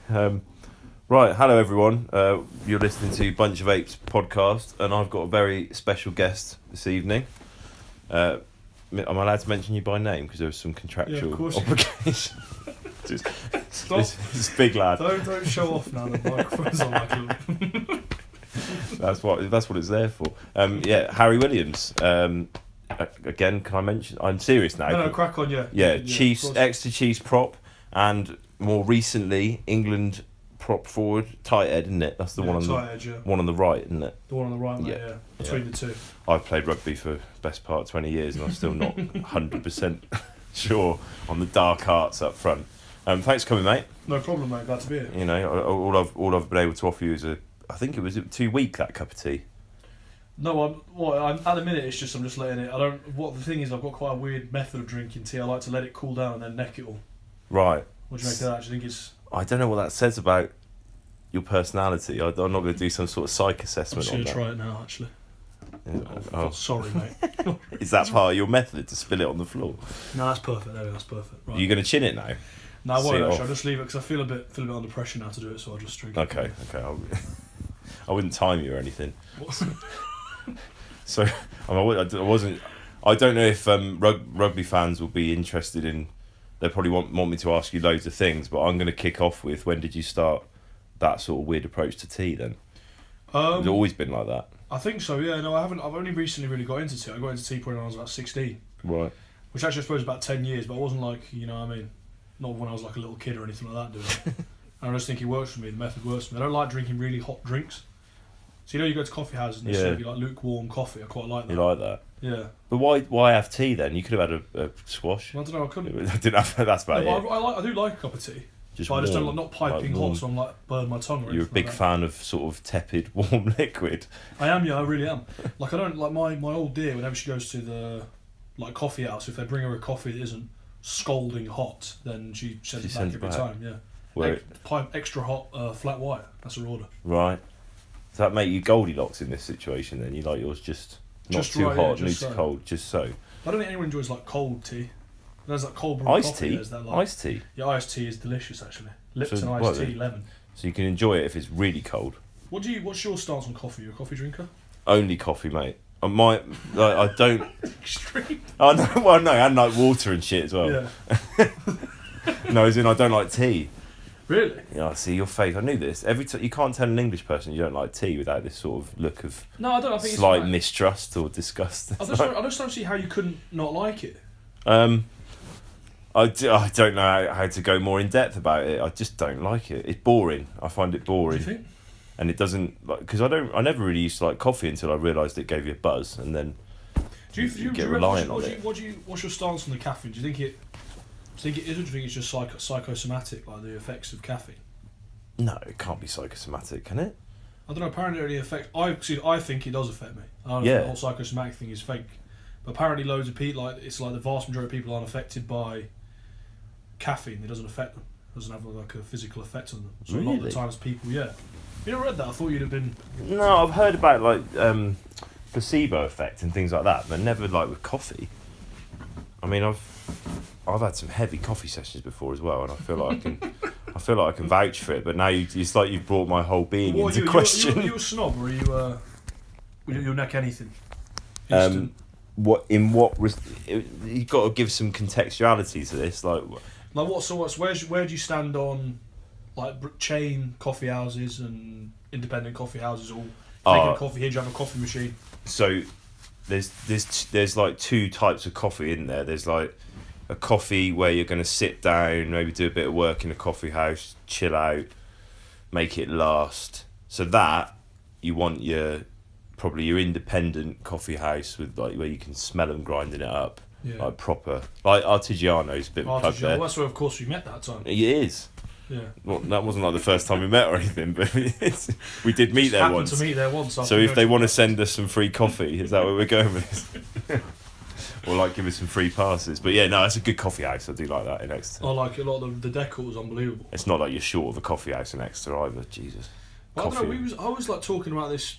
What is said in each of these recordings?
Right, hello everyone. You're listening to Bunch of Apes podcast, and I've got a very special guest this evening. Am I allowed to mention you by name because there was some contractual obligation? This big lad. Don't show off now. The microphone's on like That's what it's there for. Harry Williams. Again, can I mention? I'm serious now. No, crack on, yeah. Yeah, Chiefs, Exeter Chiefs prop, and more recently England prop forward, tight head, isn't it? That's the one on one on the right, isn't it? The one on the right, mate, yeah. Between the two. I've played rugby for the best part of 20 years, and I'm still not 100% sure on the dark arts up front. Thanks for coming, mate. No problem, mate. Glad to be here. You know, all I've been able to offer you is I think it was 2 week that cup of tea. No, I'm at the minute. It's just I'm just letting it. What the thing is, I've got quite a weird method of drinking tea. I like to let it cool down and then neck it all. Right. What do you make of that? Do you think it's? I don't know what that says about your personality. I'm not going to do some sort of psych assessment on that. I'm just going to try it now, actually. Yeah. Oh, sorry, mate. Is that part of your method to spill it on the floor? No, that's perfect. There we go. That's perfect. Right. Are you going to chin it now? No, I won't actually. I'll just leave it because I feel a bit under pressure now to do it, so I'll just drink it. Okay. I wouldn't time you or anything. So I wasn't. I don't know if rugby fans will be interested in. They probably want me to ask you loads of things, but I'm going to kick off with when did you start that sort of weird approach to tea? Then has it always been like that? I think so. Yeah. No, I haven't. I've only recently really got into tea. I got into tea probably when I was about 16. Right. Which actually I suppose is about 10 years, but I wasn't like, you know what I mean, not when I was like a little kid or anything like that doing it. I just think it works for me. The method works for me. I don't like drinking really hot drinks. So you go to coffee houses and they serve you like lukewarm coffee. I quite like that. You like that? Yeah. But why have tea then? You could have had a squash. Well, I don't know. I couldn't. I didn't have. That's about it. I do like a cup of tea. Just but warm, I just don't like not piping warm. hot, so I'm like burn my tongue. Or You're a big like fan of sort of tepid, warm liquid. I am. Yeah, I really am. Like I don't like my old dear. Whenever she goes to the like coffee house, if they bring her a coffee that isn't scalding hot, then she sends it back every time. Yeah. Pipe extra hot, flat white. That's her order. Right. Does that make you Goldilocks in this situation then? You like yours just not too right, hot, yeah, not too cold, just so. I don't think anyone enjoys like cold tea. There's like cold brew iced coffee. tea? There's that, like, iced tea? Yeah, iced tea is delicious actually. Lipton So, iced tea, lemon. So you can enjoy it if it's really cold. What's your stance on coffee? You a coffee drinker? Only coffee, mate. I don't. Extreme. Oh no, well no, and like water and shit as well. Yeah. No, as in I don't like tea. Really? Yeah, I see your face. I knew this. You can't tell an English person you don't like tea without this sort of look of no, I don't. I think slight it's mistrust or disgust. I just don't see how you couldn't not like it. I don't know how to go more in depth about it. I just don't like it. It's boring. I find it boring. Do you think? And it doesn't because I never really used to like coffee until I realised it gave you a buzz, and then you get reliant on it. What's your stance on the caffeine? Do you think it? Do you think it is, or do you think it's just psychosomatic, like the effects of caffeine? No, it can't be psychosomatic, can it? I don't know. Apparently, it really affects. I think it does affect me. I don't know if the whole psychosomatic thing is fake, but apparently, loads of people it's like the vast majority of people aren't affected by caffeine. It doesn't affect them. It doesn't have like a physical effect on them. So really? a lot of the times, people, You never read that? I thought you'd have been. No, I've heard about like placebo effect and things like that, but never like with coffee. I mean, I've had some heavy coffee sessions before as well, and I feel like I can vouch for it. But now it's like you've brought my whole being into question. Are you a snob, or are you'll neck anything? You've got to give some contextuality to this, like what? So where do you stand on like chain coffee houses and independent coffee houses, or taking a coffee here? Do you have a coffee machine? So there's like 2 types of coffee in there. There's like a coffee where you're going to sit down, maybe do a bit of work in a coffee house, chill out, make it last. So that you want probably your independent coffee house with like where you can smell them grinding it up, like proper, like Artigiano's a bit of a plug there. Well, that's where of course we met that time. It is. Yeah. Well, that wasn't like the first time we met or anything, but we did meet there once. To meet there once. So if they want to send us some free coffee, is that where we're going with this? Or like give us some free passes. But yeah, no, it's a good coffee house. I do like that in Exeter. I like a lot of the decor was unbelievable. It's not like you're short of a coffee house in Exeter either. Jesus. Well, I don't know. I was like talking about this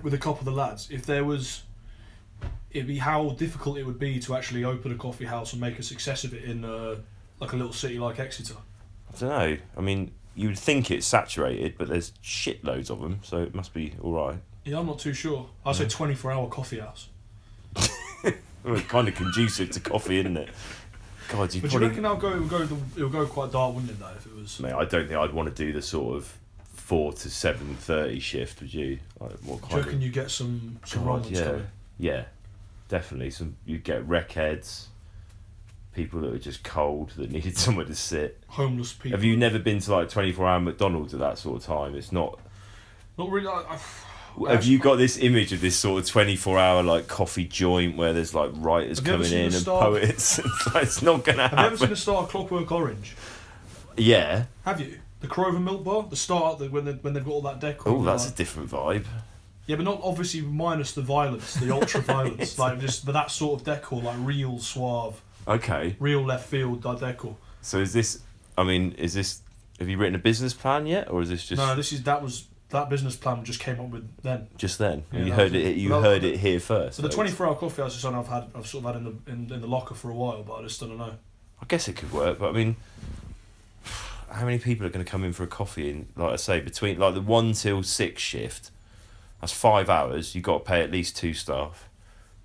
with a couple of the lads. It'd be how difficult it would be to actually open a coffee house and make a success of it in like a little city like Exeter. I don't know. I mean, you would think it's saturated, but there's shitloads of them, so it must be all right. Yeah, I'm not too sure. I'd say 24-hour coffee house. Well, it's kind of conducive to coffee, isn't it? God, But do you reckon it'll go quite dark, wouldn't it, though, if it was... Mate, I don't think I'd want to do the sort of 4 to 7:30 shift, would you? Like, what kind do you reckon you get some Romans coming? Yeah, definitely. You get wreckheads, people that are just cold, that needed somewhere to sit. Homeless people. Have you never been to like 24-hour McDonald's at that sort of time? It's not... Not really. Have you got this image of this sort of 24-hour like coffee joint where there's like writers coming in and poets? It's not going to happen. Have you ever seen the start of Clockwork Orange? Yeah. Have you? The Crover Milk Bar? The start when they've got all that decor. Oh, that's a different vibe. Yeah, but not obviously minus the violence, the ultra violence, but that sort of decor, like real suave. Okay. Real left field decor. So is this? Have you written a business plan yet, or is this just? No, that business plan just came up with then. Just then, yeah, you heard it here first. So the 24-hour coffee house is something I've sort of had in the locker for a while, but I just don't know. I guess it could work, but I mean, how many people are going to come in for a coffee? In, like I say, between like the 1 till 6 shift, that's 5 hours. You've got to pay at least 2 staff.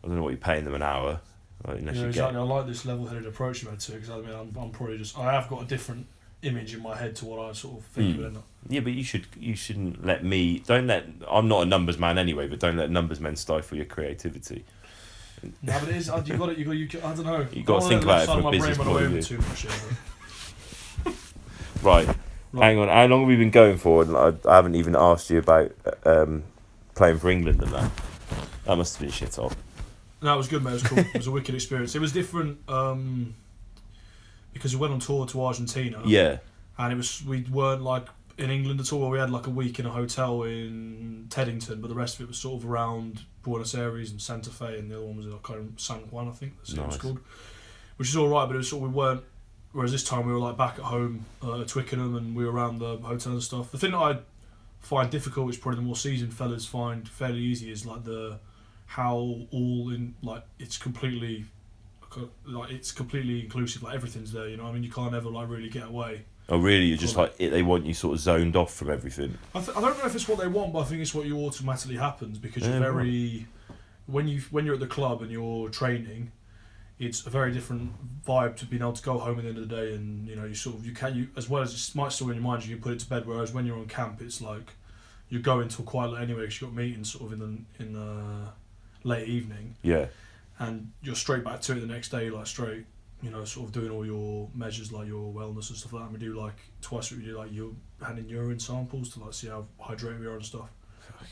I don't know what you're paying them an hour. Like, exactly. I like this level-headed approach you had to, because I mean, I'm probably I have got a different image in my head to what I sort of think of it. Yeah, but you shouldn't let me. I'm not a numbers man anyway, but don't let numbers men stifle your creativity. No, but it is. You got it. I don't know. You got to think about it from a business point of view. Too much here, right. Hang on. How long have we been going for? And I haven't even asked you about playing for England and that. That must have been shit hot. No, it was good, mate. It was cool. It was a wicked experience. It was different because we went on tour to Argentina. Yeah. And we weren't like in England at all. We had like a week in a hotel in Teddington, but the rest of it was sort of around Buenos Aires and Santa Fe, and the other one was like San Juan, I think that's what it was called. Which is all right, but it was sort of, we weren't. Whereas this time we were like back at home at Twickenham, and we were around the hotel and stuff. The thing that I find difficult, which probably the more seasoned fellas find fairly easy, is like how all in like it's completely inclusive. Like everything's there, you know. I mean, you can't ever like really get away. Oh really? You're just like they want you sort of zoned off from everything. I don't know if it's what they want, but I think it's what you automatically happens because you're very when you're at the club and you're training, it's a very different vibe to being able to go home at the end of the day, and you know you as well as it might still in your mind you can put it to bed. Whereas when you're on camp, it's like you go into a quiet anyway because you've got meetings sort of in the late evening. Yeah. And you're straight back to it the next day, like straight. You know, sort of doing all your measures like your wellness and stuff like that. And we do like twice a week, we do like you're handing urine samples to like see how hydrated we are and stuff.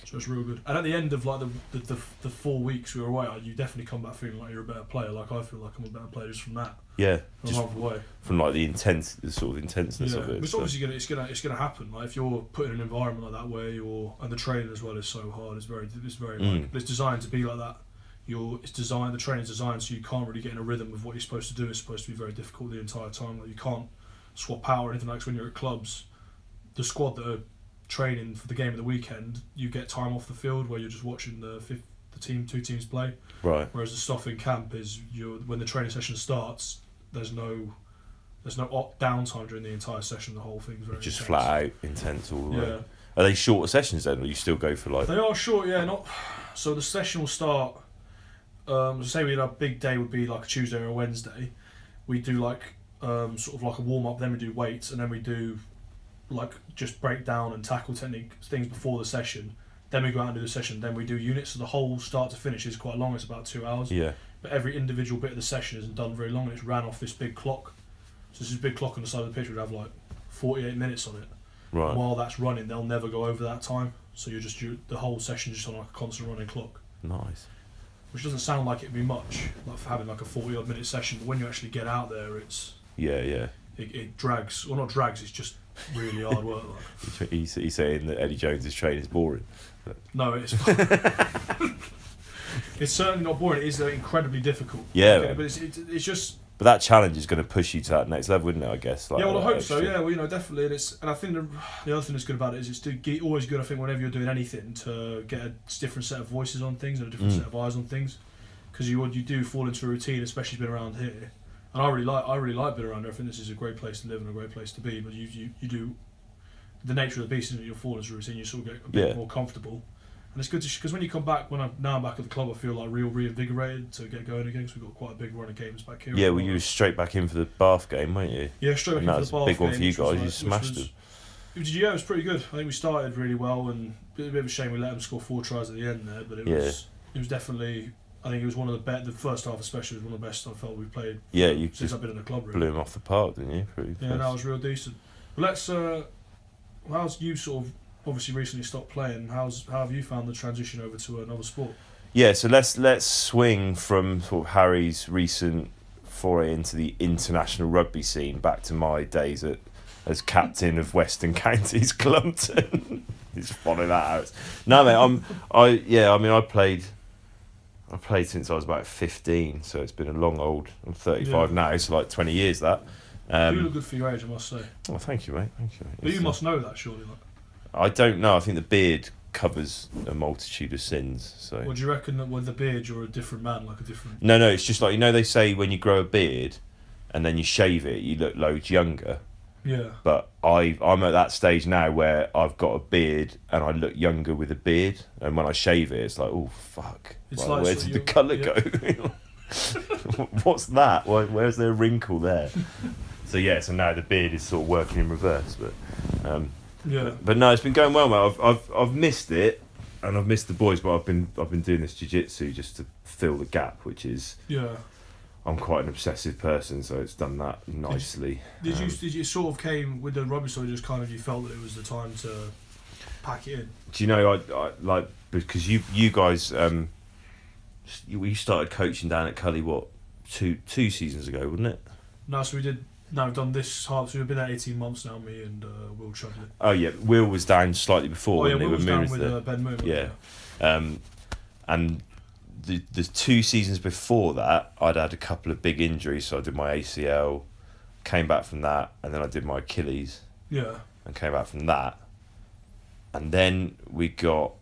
So it's real good. And at the end of like the 4 weeks we were away, you definitely come back feeling like you're a better player. Like I feel like I'm a better player just from that. Yeah. From a month away. From like the sort of intenseness of it. It's obviously it's gonna happen. Like if you're put in an environment like that where and the training as well is so hard. It's very like, it's designed to be like that. The training's designed so you can't really get in a rhythm of what you're supposed to do. It's supposed to be very difficult the entire time. Like you can't swap out or anything like that. When you're at clubs, the squad that are training for the game of the weekend, you get time off the field where you're just watching the two teams play. Right. Whereas the stuff in camp is when the training session starts, there's no downtime during the entire session. The whole thing's very just intense. Flat out intense all the way. Are they shorter sessions then, or you still go for like? They are short, yeah. So the session will start. Say we had a big day would be like a Tuesday or a Wednesday. We do like sort of like a warm up, then we do weights, and then we do like just breakdown and tackle technique things before the session. Then we go out and do the session. Then we do units. So the whole start to finish is quite long. It's about 2 hours. Yeah. But every individual bit of the session isn't done very long, and it's ran off this big clock. So this big clock on the side of the pitch would have like 48 minutes on it. Right. And while that's running, they'll never go over that time. So the whole session is just on like a constant running clock. Nice. Which doesn't sound like it'd be much, like for having like a 40-odd minute session, but when you actually get out there, it's... Yeah. It drags. Well, not drags, it's just really hard work. Like. He's saying that Eddie Jones's training is boring. But... No, it's... it's certainly not boring, it is incredibly difficult. Yeah. Okay, but it's just... But that challenge is going to push you to that next level, isn't it, I guess? Like, yeah, well, I hope so, yeah, well, you know, definitely. And I think the other thing that's good about it is it's always good, I think, whenever you're doing anything, to get a different set of voices on things and a different set of eyes on things. Because you do fall into a routine, especially being around here. And I really like being around here. I think this is a great place to live and a great place to be. But you do the nature of the beast, in your fallness routine, you sort of get a bit more comfortable. And it's good because when you come back, now I'm back at the club, I feel like reinvigorated to get going again. Because we've got quite a big run of games back here. Yeah, well, you were straight back in for the Bath game, weren't you? Yeah, straight back in for the Bath game. That was a big one for you guys. You smashed them. Yeah, it was pretty good. I think we started really well, and a bit of a shame we let them score 4 tries at the end there. But it was definitely. I think it was one of the first half especially was one of the best I felt we've played. Yeah, you since I've been in the club. Really. Blew them off the park, didn't you? That was real decent. But let's. How's you sort of obviously recently stopped playing? How have you found the transition over to another sport? Yeah, so let's swing from sort of Harry's recent foray into the international rugby scene back to my days as captain of Western Counties Clumpton. Just follow that out. No, mate, I played since I was about 15, so it's been a long old. I'm 35 now, so like 20 years that. You look good for your age, I must say. Oh, thank you, mate. Thank you. But you must know that, surely. Like. I don't know. I think the beard covers a multitude of sins. So. Well, do you reckon that with the beard you're a different man, like a different? No. It's just like they say when you grow a beard, and then you shave it, you look loads younger. Yeah. But I'm at that stage now where I've got a beard and I look younger with a beard, and when I shave it, it's like, oh fuck! It's like where did the colour go? What's that? Where's there a wrinkle there? So now the beard is sort of working in reverse, but but no, it's been going well, mate. I've missed it, and I've missed the boys, but I've been doing this jiu-jitsu just to fill the gap, which is I'm quite an obsessive person, so it's done that nicely. Did you sort of came with the rugby story? Just kind of you felt that it was the time to pack it in. Do you know I like because you guys you started coaching down at Cully two seasons ago, wasn't it? No, so we did. No, we've done this half. So we've been there 18 months now. Me and Will Chudley. Oh yeah, Will was down slightly before. Will was down with Ben Moon. Yeah, and the 2 seasons before that, I'd had a couple of big injuries. So I did my ACL, came back from that, and then I did my Achilles. Yeah. And came back from that, and then we got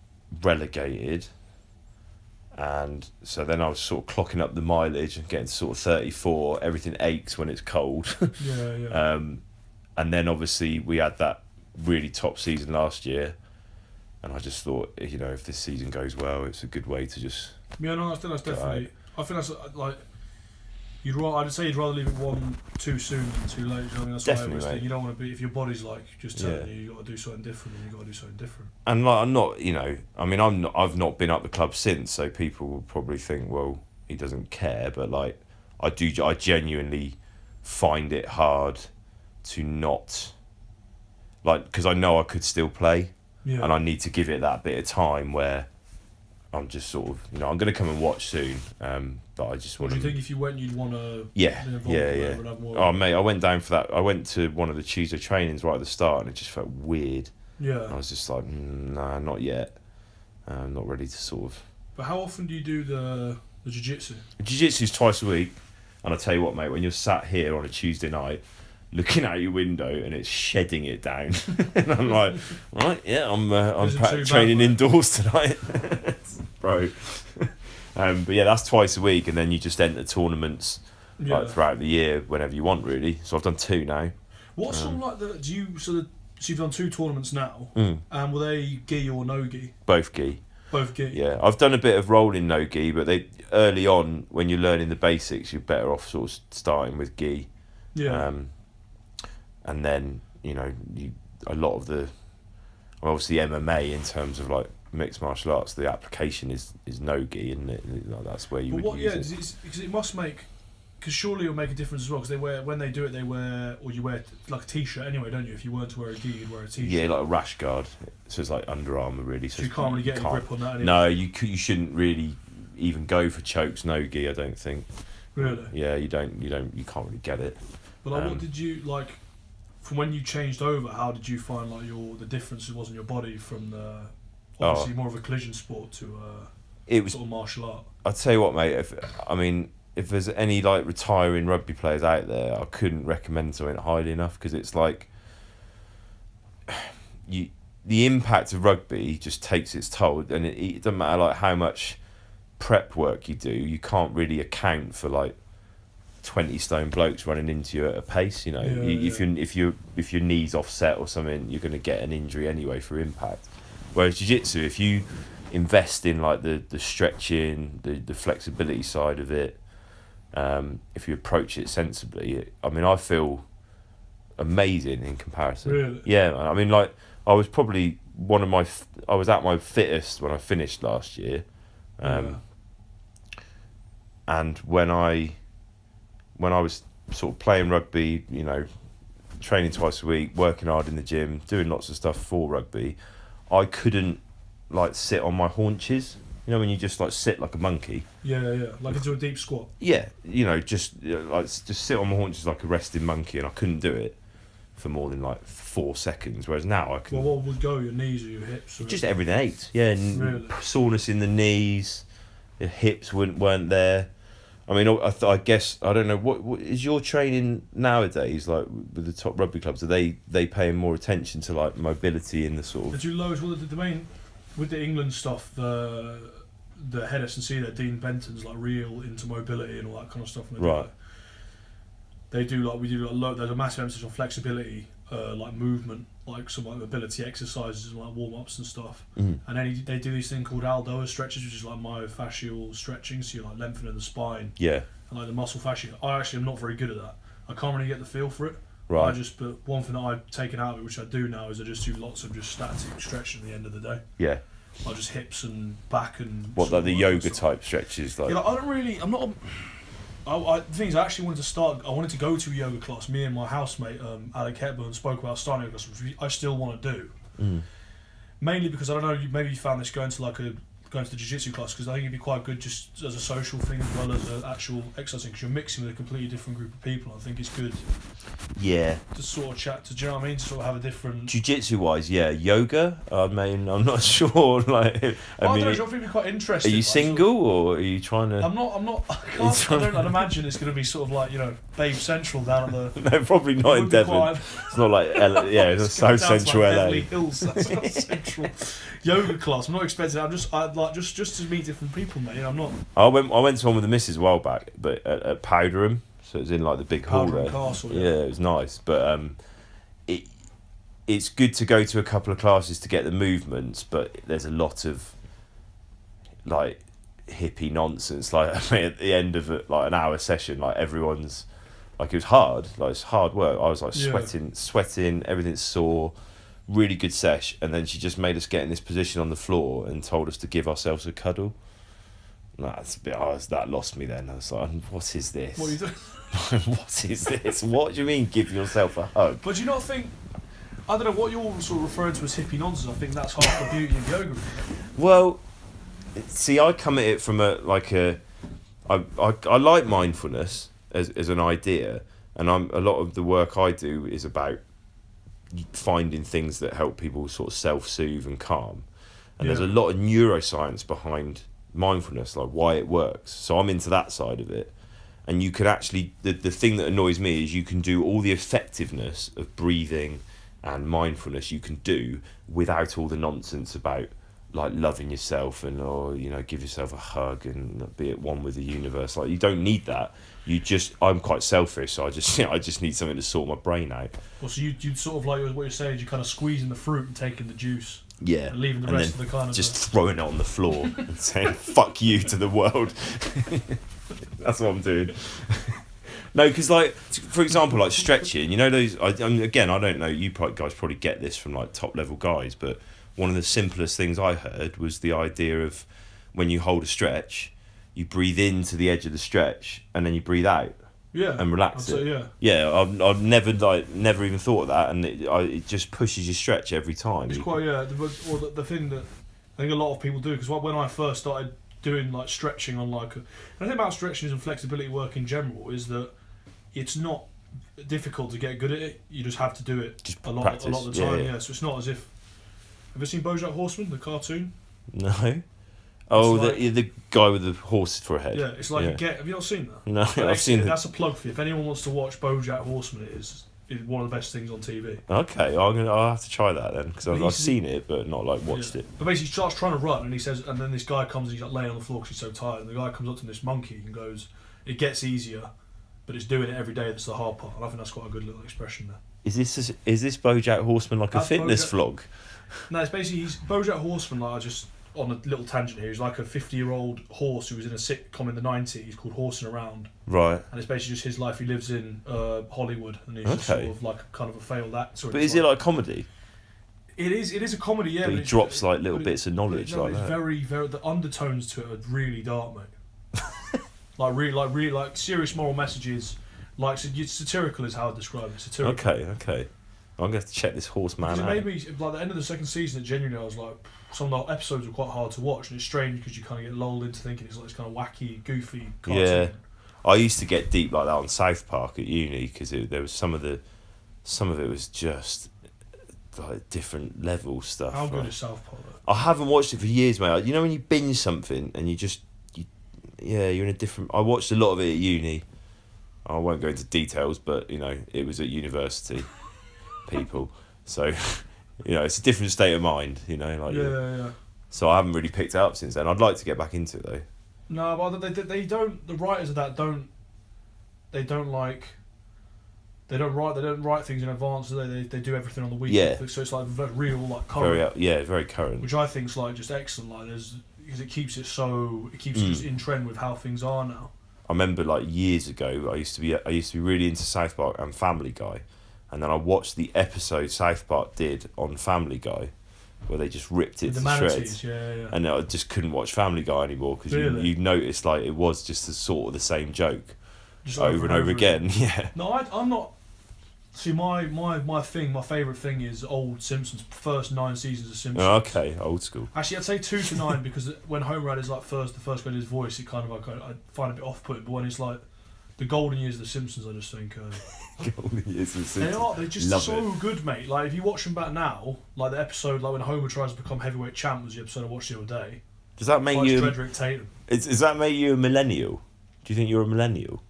relegated. And so then I was sort of clocking up the mileage and getting to sort of 34. Everything aches when it's cold. Yeah. And then obviously we had that really top season last year, and I just thought, if this season goes well, it's a good way to just. Yeah, no, that's definitely. I think that's like. I'd say you'd rather leave it one too soon than too late. I mean, that's why I always think you don't want to be. If your body's like just telling you got to do something different, then you got to do something different. And like I'm not, I've not been up the club since, so people will probably think, well, he doesn't care. But like, I genuinely find it hard to not, like, because I know I could still play, and I need to give it that bit of time where I'm just sort of, I'm going to come and watch soon, but I just want to. Do you think if you went, you'd want to? Yeah. Oh mate, I went down for that. I went to one of the Tuesday trainings right at the start, and it just felt weird. Yeah. And I was just like, nah, not yet. I'm not ready to sort of. But how often do you do the jiu-jitsu? Jiu-jitsu's twice a week, and I tell you what, mate, when you're sat here on a Tuesday night, looking out your window and it's shedding it down, and I'm like, right, yeah, I'm training indoors tonight, bro. But yeah, that's twice a week, and then you just enter tournaments like throughout the year whenever you want, really. So I've done 2 now. What's sort of like so you've done 2 tournaments now, and were they gi or no gi? Both gi. Both gi. Yeah, I've done a bit of rolling no gi, but they early on when you're learning the basics, you're better off sort of starting with gi. Yeah. And then a lot of the obviously MMA in terms of like mixed martial arts, the application is no-gi, and that's where you would use it. Because it must make, because surely it'll make a difference as well. Because when they do it, you wear like a t-shirt anyway, don't you? If you weren't to wear a gi, you'd wear a t-shirt. Yeah, like a rash guard. So it's like Under Armour, really. So you can't really get any grip on that. Anyway. No, you shouldn't really even go for chokes no-gi. I don't think. Really? Yeah, you can't really get it. But like, what did you like? From when you changed over, how did you find like the difference it was in your body from the obviously more of a collision sport to it was sort of martial art? I'd tell you what, mate. If there's any like retiring rugby players out there, I couldn't recommend something highly enough, because it's like the impact of rugby just takes its toll, and it doesn't matter like how much prep work you do. You can't really account for like 20 stone blokes running into you at a pace. You know, if your knees offset or something, you're going to get an injury anyway through impact. Whereas jiu-jitsu, if you invest in like the stretching, the flexibility side of it, if you approach it sensibly, I feel amazing in comparison. Really? Yeah, I mean, like, I was probably I was at my fittest when I finished last year. And when I was sort of playing rugby, you know, training twice a week, working hard in the gym, doing lots of stuff for rugby, I couldn't like sit on my haunches. You know, when you just like sit like a monkey. Yeah. Like into a deep squat. Yeah, you know, just sit on my haunches like a resting monkey, and I couldn't do it for more than like 4 seconds. Whereas now I can. Well, what would go? Your knees or your hips? Or just everything ached. Yeah, really? Soreness in the knees, the hips weren't there. I mean, I guess I don't know what is your training nowadays like with the top rugby clubs? Are they paying more attention to like mobility in the sort of? Did you loads? Well, the main with the England stuff, the head S&C there, Dean Benton's like real into mobility and all that kind of stuff. And right. They do like we do like there's a massive emphasis on flexibility, like movement, like some like mobility exercises and like warm ups and stuff. Mm. And then they do this thing called Aldoa stretches, which is like myofascial stretching, so you're like lengthening the spine. Yeah. And like the muscle fascia. I actually am not very good at that. I can't really get the feel for it. Right. But one thing that I've taken out of it, which I do now, is I just do lots of just static stretching at the end of the day. Yeah. Like just hips and back and. What, like the yoga type stretches, like? Yeah, like, I don't really. I'm not. The thing is, I actually wanted to start. I wanted to go to a yoga class. Me and my housemate, Alec Hepburn, spoke about starting a yoga class, which I still want to do. Mm. Mainly because I don't know. Maybe you found this going to the jiu-jitsu class, because I think it'd be quite good just as a social thing as well as an actual exercise thing, because you're mixing with a completely different group of people. I think it's good. Yeah. To sort of chat. Do you know what I mean? To sort of have a different. Jiu-jitsu wise, yeah. Yoga, I mean, I'm not sure. Like, I mean, don't know. I think it'd be quite interesting. Are you single or are you trying to? I'm not. I'd imagine it's going to be sort of like, you know, Babe Central down at the. No, probably not in Devon. It's not like it's South Central LA. Beverly Hills, that's South Central yoga class. I'm not expecting it. I'd like just to meet different people, mate. I'm not. I went to one with the missus a while back, but at Powderham, so it was in like the big hall there. Castle, yeah, it was nice, but it's good to go to a couple of classes to get the movements, but there's a lot of like hippie nonsense. Like, I mean, at the end of like an hour session, like everyone's like, it was hard. Like, it's hard work. I was like sweating, everything's sore. Really good sesh, and then she just made us get in this position on the floor and told us to give ourselves a cuddle. That lost me then. I was like, what is this? What are you doing? What is this? What do you mean give yourself a hug? But do you not think, I don't know, what you're sort of referring to as hippie nonsense, I think that's half the beauty of yoga. Well, see, I come at it from I like mindfulness as an idea, and a lot of the work I do is about finding things that help people sort of self-soothe and calm. And there's a lot of neuroscience behind mindfulness, like why it works. So I'm into that side of it. And you can actually, the thing that annoys me is you can do all the effectiveness of breathing and mindfulness you can do without all the nonsense about like loving yourself and, or, you know, give yourself a hug and be at one with the universe. Like, you don't need that. I'm quite selfish, so I just need something to sort my brain out. Well, so you'd sort of like what you're saying, you kind of squeezing the fruit and taking the juice. Yeah. And leaving the rest of the kind of. Just throwing it on the floor and saying, fuck you to the world. That's what I'm doing. No, because, like, for example, like stretching, you know, those. I don't know, you guys probably get this from like top level guys, but one of the simplest things I heard was the idea of when you hold a stretch, you breathe into the edge of the stretch and then you breathe out. Yeah. And relax it. Yeah. Yeah, I've never even thought of that, and it just pushes your stretch every time. It's quite the thing that I think a lot of people do, because when I first started doing like stretching on like, the thing about stretching and flexibility work in general is that it's not difficult to get good at it. You just have to do it just a lot of the time. Yeah. So it's not as if. Have you seen Bojack Horseman, the cartoon? No. Oh, like, the guy with the horse for a head. Yeah, it's like have you not seen that? No, I've seen it. That's a plug for you. If anyone wants to watch Bojack Horseman, it is one of the best things on TV. Okay, I'll have to try that then, because I've seen it but not like watched it. But basically, he starts trying to run, and and then this guy comes and he's like laying on the floor because he's so tired. And the guy comes up to this monkey and goes, "It gets easier but it's doing it every day that's the hard part. And I think that's quite a good little expression there. Is this Bojack Horseman like a fitness vlog? No, it's basically Bojack Horseman. Like, I just on a little tangent here. He's like a 50-year-old horse who was in a sitcom in the 90s called Horsing Around. Right. And it's basically just his life. He lives in Hollywood, and he's just sort of like kind of a failed actor. But is it like comedy? It is a comedy, yeah. But he drops like little bits of knowledge like that. Very, very. The undertones to it are really dark, mate. like serious moral messages. Like satirical is how I describe it. Satirical. Okay. I'm going to have to check this horseman out. It made me, like, the end of the second season, genuinely, I was like, some of the episodes were quite hard to watch, and it's strange because you kind of get lulled into thinking it's like this kind of wacky, goofy cartoon. Yeah, I used to get deep like that on South Park at uni because there was some of it was just like different level stuff. How good is South Park, though? I haven't watched it for years, mate. You know when you binge something and you're in a different. I watched a lot of it at uni. I won't go into details, but it was at university. People, so it's a different state of mind. Yeah. So I haven't really picked it up since then. I'd like to get back into it though. No, but they don't. The writers of that don't write things in advance. They do everything on the week. Yeah. So it's like real, like current. Very current. Which I think's like just excellent. Like because it keeps it just in trend with how things are now. I remember like years ago, I used to be really into South Park and Family Guy, and then I watched the episode South Park did on Family Guy, where they just ripped it to shreds. Yeah. And I just couldn't watch Family Guy anymore because you noticed like it was just sort of the same joke, just over and over again. Yeah. No, I'm not. See, my favourite thing is old Simpsons, first 9 seasons of Simpsons. Oh, okay, old school. Actually, I'd say 2 to 9 because when Homer had his the first bit of his voice, it kind of I find it a bit off-putting. But when it's like the golden years of the Simpsons, I just think golden years of the Simpsons. they're just so good, mate. Like if you watch them back now, like the episode like when Homer tries to become heavyweight champ was the episode I watched the other day. Does that make you? Frederick Tatum. Does that make you a millennial? Do you think you're a millennial?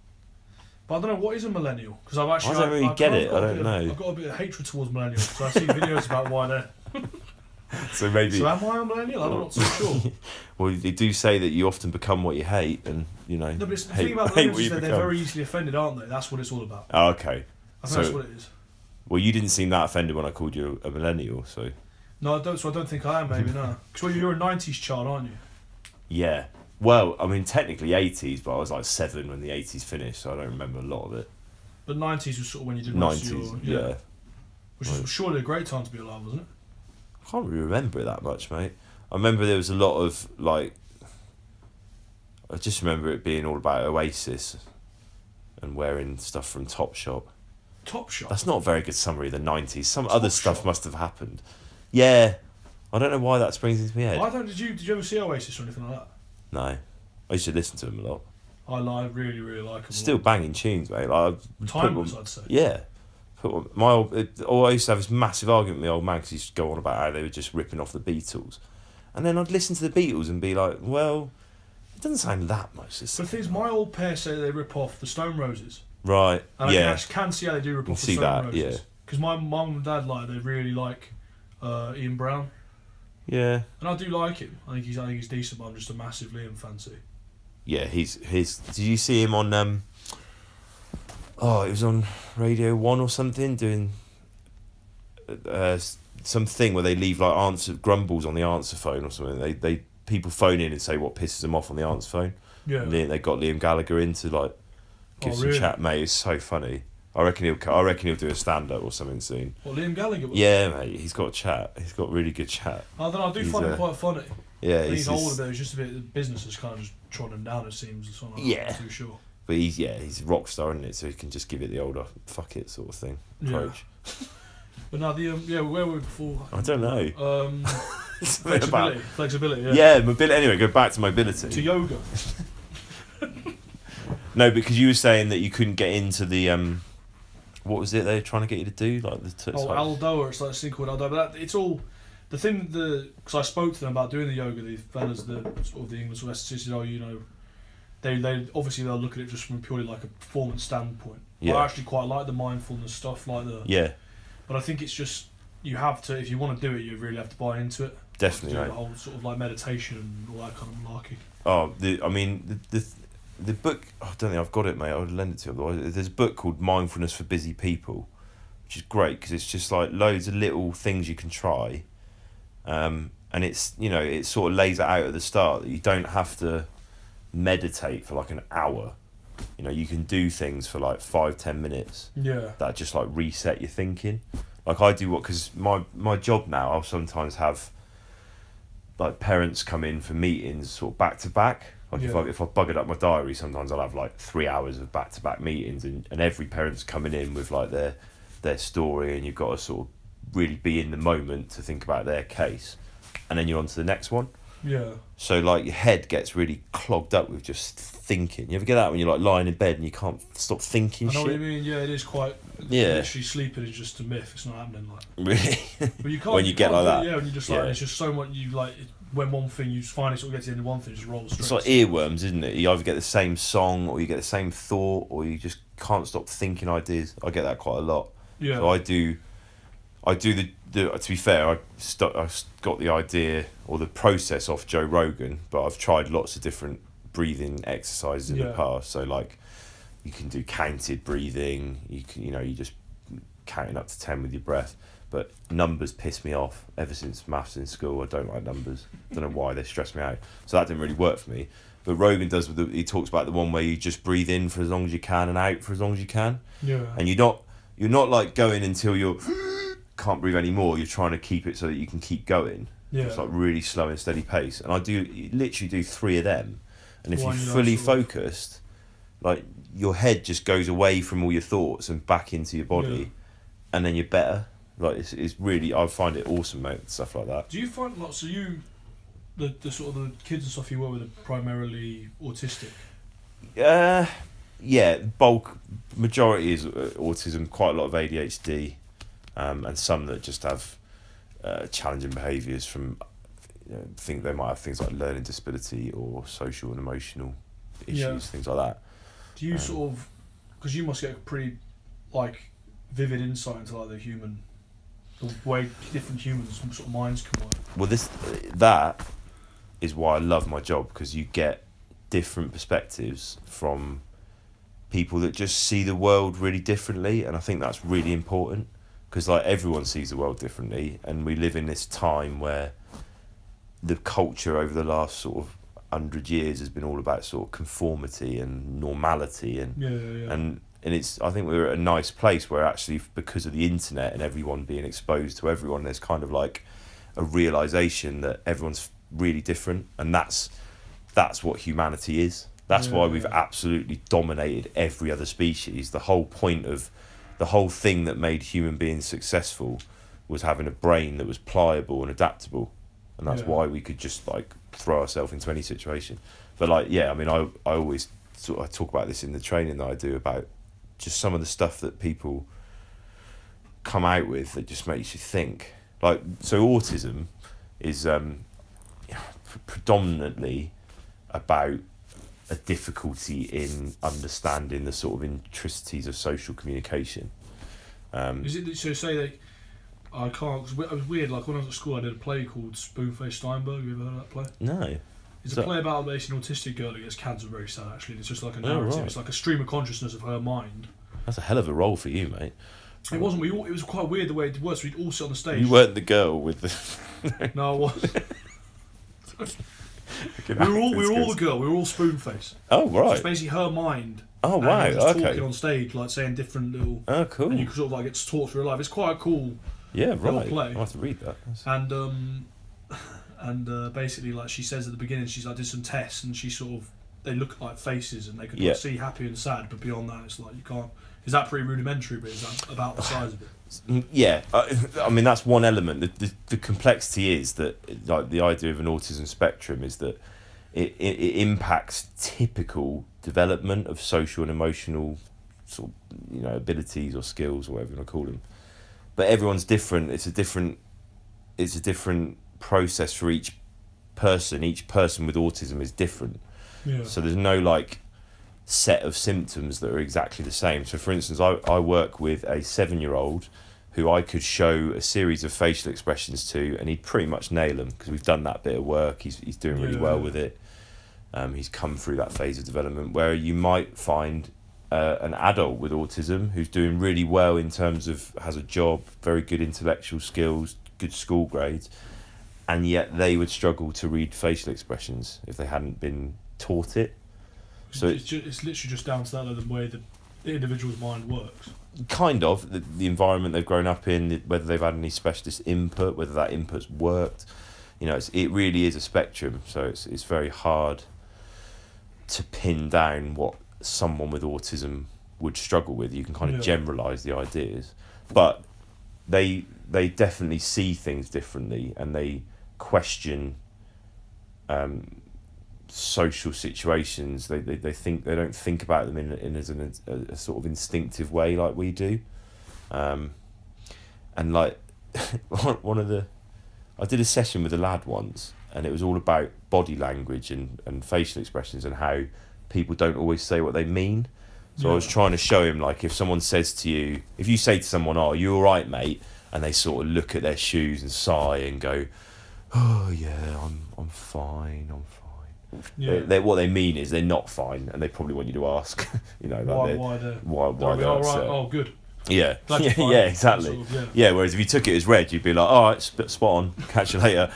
But I don't know what is a millennial because I don't really get it. I don't know. I've got a bit of hatred towards millennials because I see videos about why they're. So am I a millennial? I'm not so sure. Well, they do say that you often become what you hate, and No, but it's the thing about millennials is that they're very easily offended, aren't they? That's what it's all about. Oh, okay. I think that's what it is. Well, you didn't seem that offended when I called you a millennial, so. No, I don't. So I don't think I am. Maybe no. Because you're a '90s child, aren't you? Yeah. Well, I mean, technically 80s, but I was like 7 when the 80s finished, so I don't remember a lot of it. But 90s was sort of when you did 90s, yeah. Which was surely a great time to be alive, wasn't it? I can't really remember it that much, mate. I remember there was a lot of, like... I just remember it being all about Oasis and wearing stuff from Topshop. Topshop? That's not a very good summary of the 90s. Some other stuff must have happened. Yeah. I don't know why that springs into my head. Did you ever see Oasis or anything like that? No. I used to listen to them a lot. I really, really like them. Still banging tunes, mate. Like, timeless, I'd say. Yeah. I used to have this massive argument with my old man because he used to go on about how they were just ripping off the Beatles. And then I'd listen to the Beatles and be like, well, it doesn't sound that much the same. But the thing is, my old pair say they rip off the Stone Roses. Right, and I can see how they do rip off the Stone Roses. Yeah. Because my mum and dad, they really like Ian Brown. Yeah. And I do like him. I think he's decent, but I'm just a massive Liam fan. Yeah, did you see him on it was on Radio 1 or something doing something where they leave like grumbles on the answer phone or something. They people phone in and say what pisses them off on the answer phone. Yeah. And they got Liam Gallagher in to like give some chat, mate. It's so funny. I reckon he'll do a stand up or something soon. What, Liam Gallagher? Yeah, mate. He's got chat. He's got really good chat. I do find it quite funny. Yeah, he's older, but it's just a bit. The business has kind of just trodden him down. It seems. So I'm not too sure. But he's a rock star, isn't it? So he can just give it the older fuck it sort of thing approach. Yeah. But now where were we before? I don't know. Flexibility. Yeah, mobility. Anyway, go back to mobility. To yoga. No, because you were saying that you couldn't get into the what was it they were trying to get you to do, like the Aldoa. It's like a thing called Aldoa, but it's all the thing. Because I spoke to them about doing the yoga. The fellas, the sort of the English West said, they obviously they'll look at it just from purely like a performance standpoint. Yeah. I actually quite like the mindfulness stuff, But I think it's just you have to, if you want to do it, you really have to buy into it. Definitely, the whole sort of like meditation and all that kind of malarkey. Oh, the book, I don't think I've got it, mate. I would lend it to you. Otherwise, there's a book called Mindfulness for Busy People, which is great because it's just like loads of little things you can try, and it's, you know, it sort of lays it out at the start that you don't have to meditate for like an hour. You know, you can do things for like 5-10 minutes. Yeah. That just like reset your thinking. Like I do because my job now, I'll sometimes have like parents come in for meetings sort of back to back. Like if I buggered up my diary, sometimes I'll have like 3 hours of back to back meetings, and every parent's coming in with like their story, and you've got to sort of really be in the moment to think about their case, and then you're on to the next one. Yeah. So like your head gets really clogged up with just thinking. You ever get that when you're like lying in bed and you can't stop thinking shit? I know what you mean. Yeah, it is quite. Yeah. Literally sleeping is just a myth. It's not happening. Like. Really? But you can't. When you get like that. Yeah, when you just like it's just so much. You like when one thing you finally sort of get to the end of one thing, just rolls straight. It's like earworms, isn't it? You either get the same song or you get the same thought, or you just can't stop thinking ideas. I get that quite a lot. Yeah. So I do the to be fair, I got the idea or the process off Joe Rogan, but I've tried lots of different breathing exercises in the past. So like you can do counted breathing, you just counting up to 10 with your breath. But numbers piss me off. Ever since maths in school, I don't like numbers. Don't know why, they stress me out. So that didn't really work for me. But Rogan does he talks about the one where you just breathe in for as long as you can and out for as long as you can. Yeah. And you're not like going until you're can't breathe anymore. You're trying to keep it so that you can keep going. Yeah. It's like really slow and steady pace. And I literally do 3 of them. And if you're One, fully focused, like your head just goes away from all your thoughts and back into your body, and then you're better. Like it's really, I find it awesome, mate. Stuff like that. Do you find like the sort of the kids and stuff you work with are primarily autistic? Yeah, bulk majority is autism. Quite a lot of ADHD, and some that just have challenging behaviours from. Think they might have things like learning disability or social and emotional issues, things like that. Do you sort of, because you must get a pretty like vivid insight into like the way different humans sort of minds can work. Well, that is why I love my job, because you get different perspectives from people that just see the world really differently, and I think that's really important, because like everyone sees the world differently, and we live in this time where the culture over the last sort of 100 years has been all about sort of conformity and normality, and and it's, I think we're at a nice place where actually, because of the internet and everyone being exposed to everyone, there's kind of like a realization that everyone's really different, and that's what humanity is. That's why we've absolutely dominated every other species. The whole point of the whole thing that made human beings successful was having a brain that was pliable and adaptable. And that's why we could just like throw ourselves into any situation. But like, I mean, I always I talk about this in the training that I do, about just some of the stuff that people come out with that just makes you think. Like, so autism is predominantly about a difficulty in understanding the sort of intricacies of social communication. Is it so? Say like, I can't. Cause it was weird. Like when I was at school, I did a play called Spoonface Steinberg. Have you ever heard of that play? No. It's a play about basically an autistic girl that gets cancer. Very sad, actually. And it's just like a narrative. Right. It's like a stream of consciousness of her mind. That's a hell of a role for you, mate. It wasn't. It was quite weird the way it worked. So we'd all sit on the stage. You weren't the girl with the. No, I wasn't. we were all the girl. We were all Spoonface. Oh right. So it's basically her mind. Oh wow. And okay. Talking on stage, like saying different little. Oh cool. And you could sort of like get to talk through her life. It's quite a cool. Yeah, right. Play. I'll have to read that. And basically, like she says at the beginning, she's like did some tests, and she sort of they look like faces, and they could like, see happy and sad, but beyond that, it's like you can't. Is that pretty rudimentary? But is that about the size of it? Yeah, I mean that's one element. The complexity is that like the idea of an autism spectrum is that it impacts typical development of social and emotional sort of abilities or skills or whatever you want to call them. But everyone's different. It's a different process for each person. Each person with autism is different. Yeah. So there's no like set of symptoms that are exactly the same. So for instance, I work with a 7-year-old who I could show a series of facial expressions to, and he'd pretty much nail them because we've done that bit of work. He's doing really well with it. He's come through that phase of development where you might find an adult with autism who's doing really well in terms of has a job, very good intellectual skills, good school grades, and yet they would struggle to read facial expressions if they hadn't been taught it. So it's literally just down to that, the way the individual's mind works. Kind of the environment they've grown up in, whether they've had any specialist input, whether that input's worked. It really is a spectrum. So it's very hard to pin down what someone with autism would struggle with. You can kind of generalize the ideas, but they definitely see things differently, and they question social situations. They think, they don't think about them in a sort of instinctive way like we do, and like I did a session with a lad once, and it was all about body language and facial expressions and how people don't always say what they mean. So I was trying to show him, like, if someone says to you, if you say to someone, "Oh, you all right, mate?" and they sort of look at their shoes and sigh and go, "Oh yeah, I'm fine, I'm fine." Yeah. What they mean is they're not fine, and they probably want you to ask, like why they're right? Oh, good. Yeah, yeah, exactly. Sort of, yeah. Whereas if you took it as read, you'd be like, "All right, spot on, catch you later."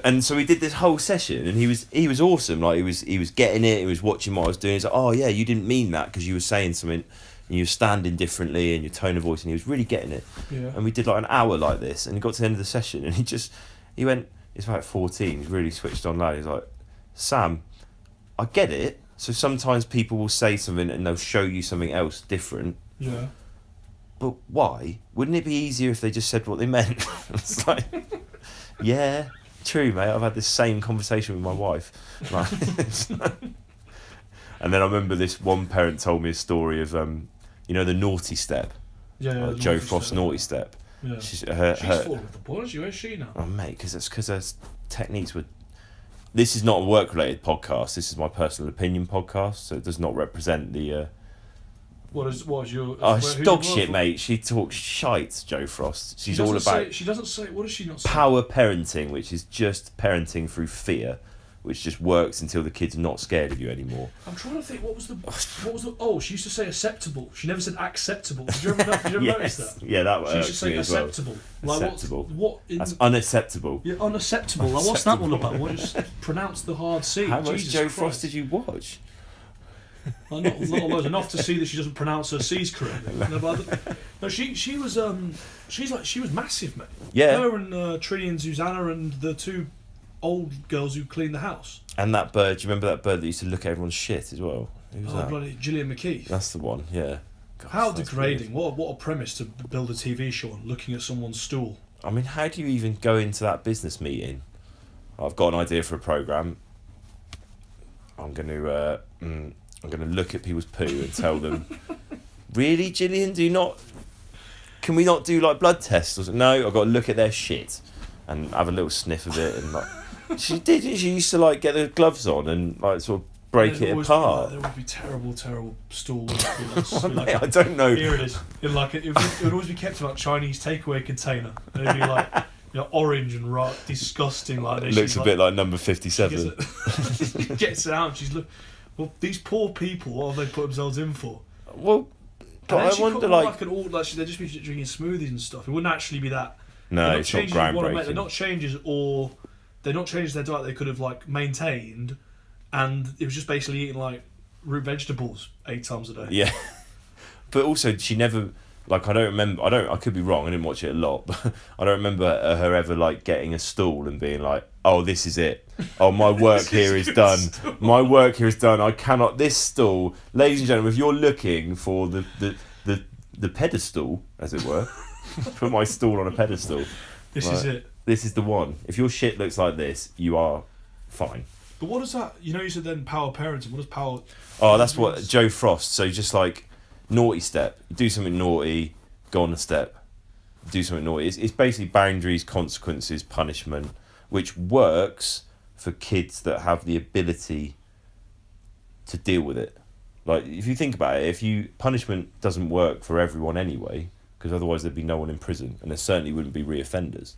And so we did this whole session, and he was awesome. Like he was getting it. He was watching what I was doing. He's like, "Oh yeah, you didn't mean that because you were saying something, and you were standing differently, and your tone of voice." And he was really getting it. Yeah. And we did like an hour like this, and he got to the end of the session, and he went. He's about 14. He's really switched on lad. He's like, "Sam, I get it. So sometimes people will say something and they'll show you something else different. Yeah. But why? Wouldn't it be easier if they just said what they meant?" It's like, yeah. True, mate. I've had this same conversation with my wife. And then I remember this one parent told me a story of the naughty step. Yeah, Joe Frost's naughty step. Yeah. She's fallen with the ball, isn't she? Where's she now? Oh, mate, because her techniques were. This is not a work-related podcast. This is my personal opinion podcast, so it does not represent the. What is your? Oh, it's dog shit, mate. She talks shite, Joe Frost. She's all about. She doesn't say. What does she not say? Power parenting, which is just parenting through fear, which just works until the kid's not scared of you anymore. I'm trying to think. What was the? Oh, she used to say acceptable. She never said acceptable. Did you ever notice that? Yeah, that was. She used to say acceptable. Well. Like, acceptable. That's unacceptable. Yeah, unacceptable. Like, what's that all about? What, just pronounce the hard C. How much Jesus Joe Christ. Frost did you watch? Not almost enough to see that she doesn't pronounce her C's correctly. No, she was massive, mate. Yeah. Her and Trini and Susanna and the two old girls who cleaned the house. And that bird, do you remember that bird that used to look at everyone's shit as well? Who was that? Bloody Gillian McKeiths. That's the one, yeah. Gosh, how degrading. What a premise to build a TV show on, looking at someone's stool. I mean, how do you even go into that business meeting? I've got an idea for a programme. I'm going to look at people's poo and tell them, "Really, Gillian? Can we not do like blood tests?" Or something? No, I've got to look at their shit and have a little sniff of it. And like, she used to like get the gloves on and like sort of break it apart. There would be terrible stools. Mate, I don't know. Here it is. It would always be kept in like Chinese takeaway container. And it'd be like orange and disgusting. Like this. Looks a bit like number 57. Gets it out. And she's look. Well, these poor people, what have they put themselves in for? Well, but I wonder, like they'd just be drinking smoothies and stuff. It wouldn't actually be that. No, it's not groundbreaking. They're not changes their diet they could have like maintained, and it was just basically eating like root vegetables 8 times a day. Yeah, but also she never. Like, I could be wrong, I didn't watch it a lot, but I don't remember her ever, like, getting a stool and being like, "Oh, this is it. Oh, my work here is done. My work here is done. I cannot, this stool," ladies and gentlemen, if you're looking for the pedestal, as it were, put my stool on a pedestal. This is it. This is the one. If your shit looks like this, you are fine. But what does that, you said then power parenting, what does power... Oh, that's what, Joe Frost, so just like... Naughty step. You do something naughty, go on a step. Do something naughty. It's basically boundaries, consequences, punishment, which works for kids that have the ability to deal with it. Like, if you think about it, punishment doesn't work for everyone anyway, because otherwise there'd be no one in prison, and there certainly wouldn't be reoffenders.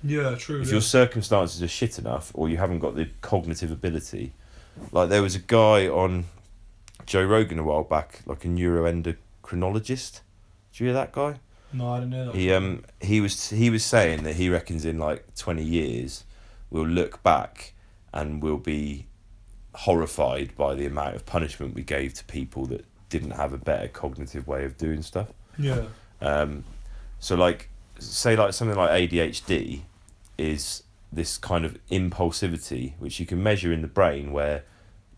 Yeah, true. If your circumstances are shit enough, or you haven't got the cognitive ability, like there was a guy on Joe Rogan a while back, like a neuroendocrinologist. Did you hear that guy? No, I didn't know that. He was saying that he reckons in like 20 years we'll look back and we'll be horrified by the amount of punishment we gave to people that didn't have a better cognitive way of doing stuff. Yeah. So like, say like something like ADHD is this kind of impulsivity which you can measure in the brain, where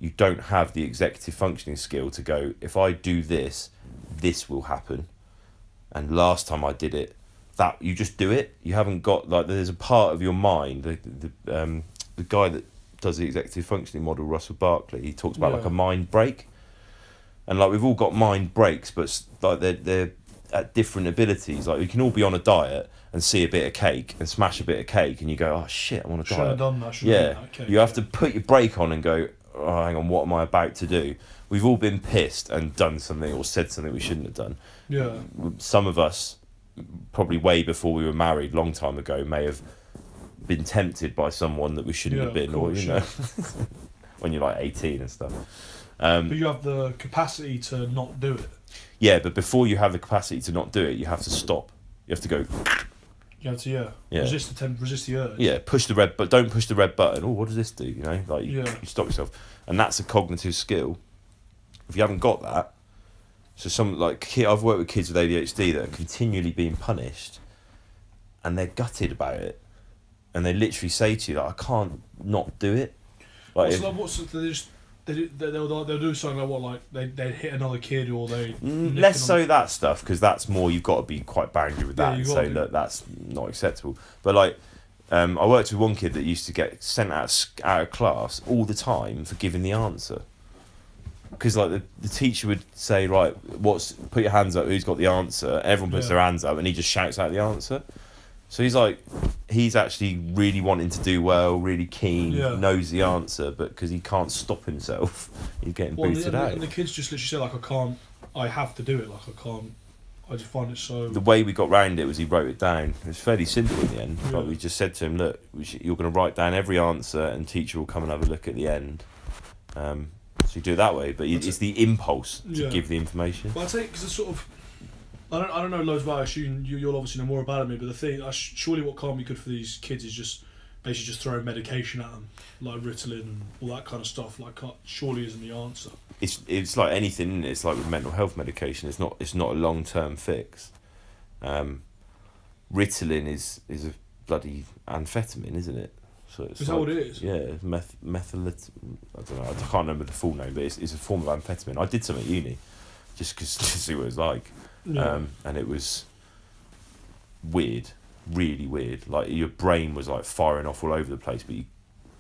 you don't have the executive functioning skill to go, if I do this, this will happen. And last time I did it, that you just do it. You haven't got, like, there's a part of your mind. The guy that does the executive functioning model, Russell Barkley, he talks about like a mind break. And like we've all got mind breaks, but like they're at different abilities. Like we can all be on a diet and see a bit of cake and smash a bit of cake, and you go, oh shit, I'm on a diet. Should have done that. Yeah, you have to put your brake on and go, oh, hang on, what am I about to do? We've all been pissed and done something or said something we shouldn't have done. Yeah. Some of us, probably way before we were married, long time ago, may have been tempted by someone that we shouldn't have been, course, or you know, when you're like 18 and stuff. But you have the capacity to not do it. Yeah, but before you have the capacity to not do it, you have to stop. You have to go. You have to resist the urge. Yeah, push the red, but don't push the red button. Oh, what does this do? You know, like you stop yourself, and that's a cognitive skill. If you haven't got that, so some like I've worked with kids with ADHD that are continually being punished, and they're gutted about it, and they literally say to you that I can't not do it. Like, they'll do something like what, like they'd hit another kid, or they less so that stuff, because that's more, you've got to be quite boundary with that and say that that's not acceptable. But like I worked with one kid that used to get sent out of class all the time for giving the answer, because like the teacher would say, right, put your hands up, who's got the answer? Everyone puts their hands up and he just shouts out the answer. So he's actually really wanting to do well, really keen, knows the answer, but because he can't stop himself, he's getting booted out. And the kids just literally say, I have to do it, I just find it so... The way we got round it was he wrote it down. It was fairly simple in the end. Yeah. Like we just said to him, look, you're going to write down every answer and teacher will come and have a look at the end. So you do it that way, but it's the impulse to give the information. Well, I take, because it's sort of... I don't know loads about it. I assume you'll obviously know more about it than me, but the thing, surely what can't be good for these kids is just basically just throwing medication at them, like Ritalin and all that kind of stuff. Like, surely isn't the answer. It's like anything, isn't it? It's like with mental health medication. It's not a long-term fix. Ritalin is a bloody amphetamine, isn't it? So it's is that what it is? Yeah, methyl. I don't know. I can't remember the full name, but it's a form of amphetamine. I did some at uni, just to see what it was like. Yeah. And it was weird, really weird. Like your brain was like firing off all over the place, but you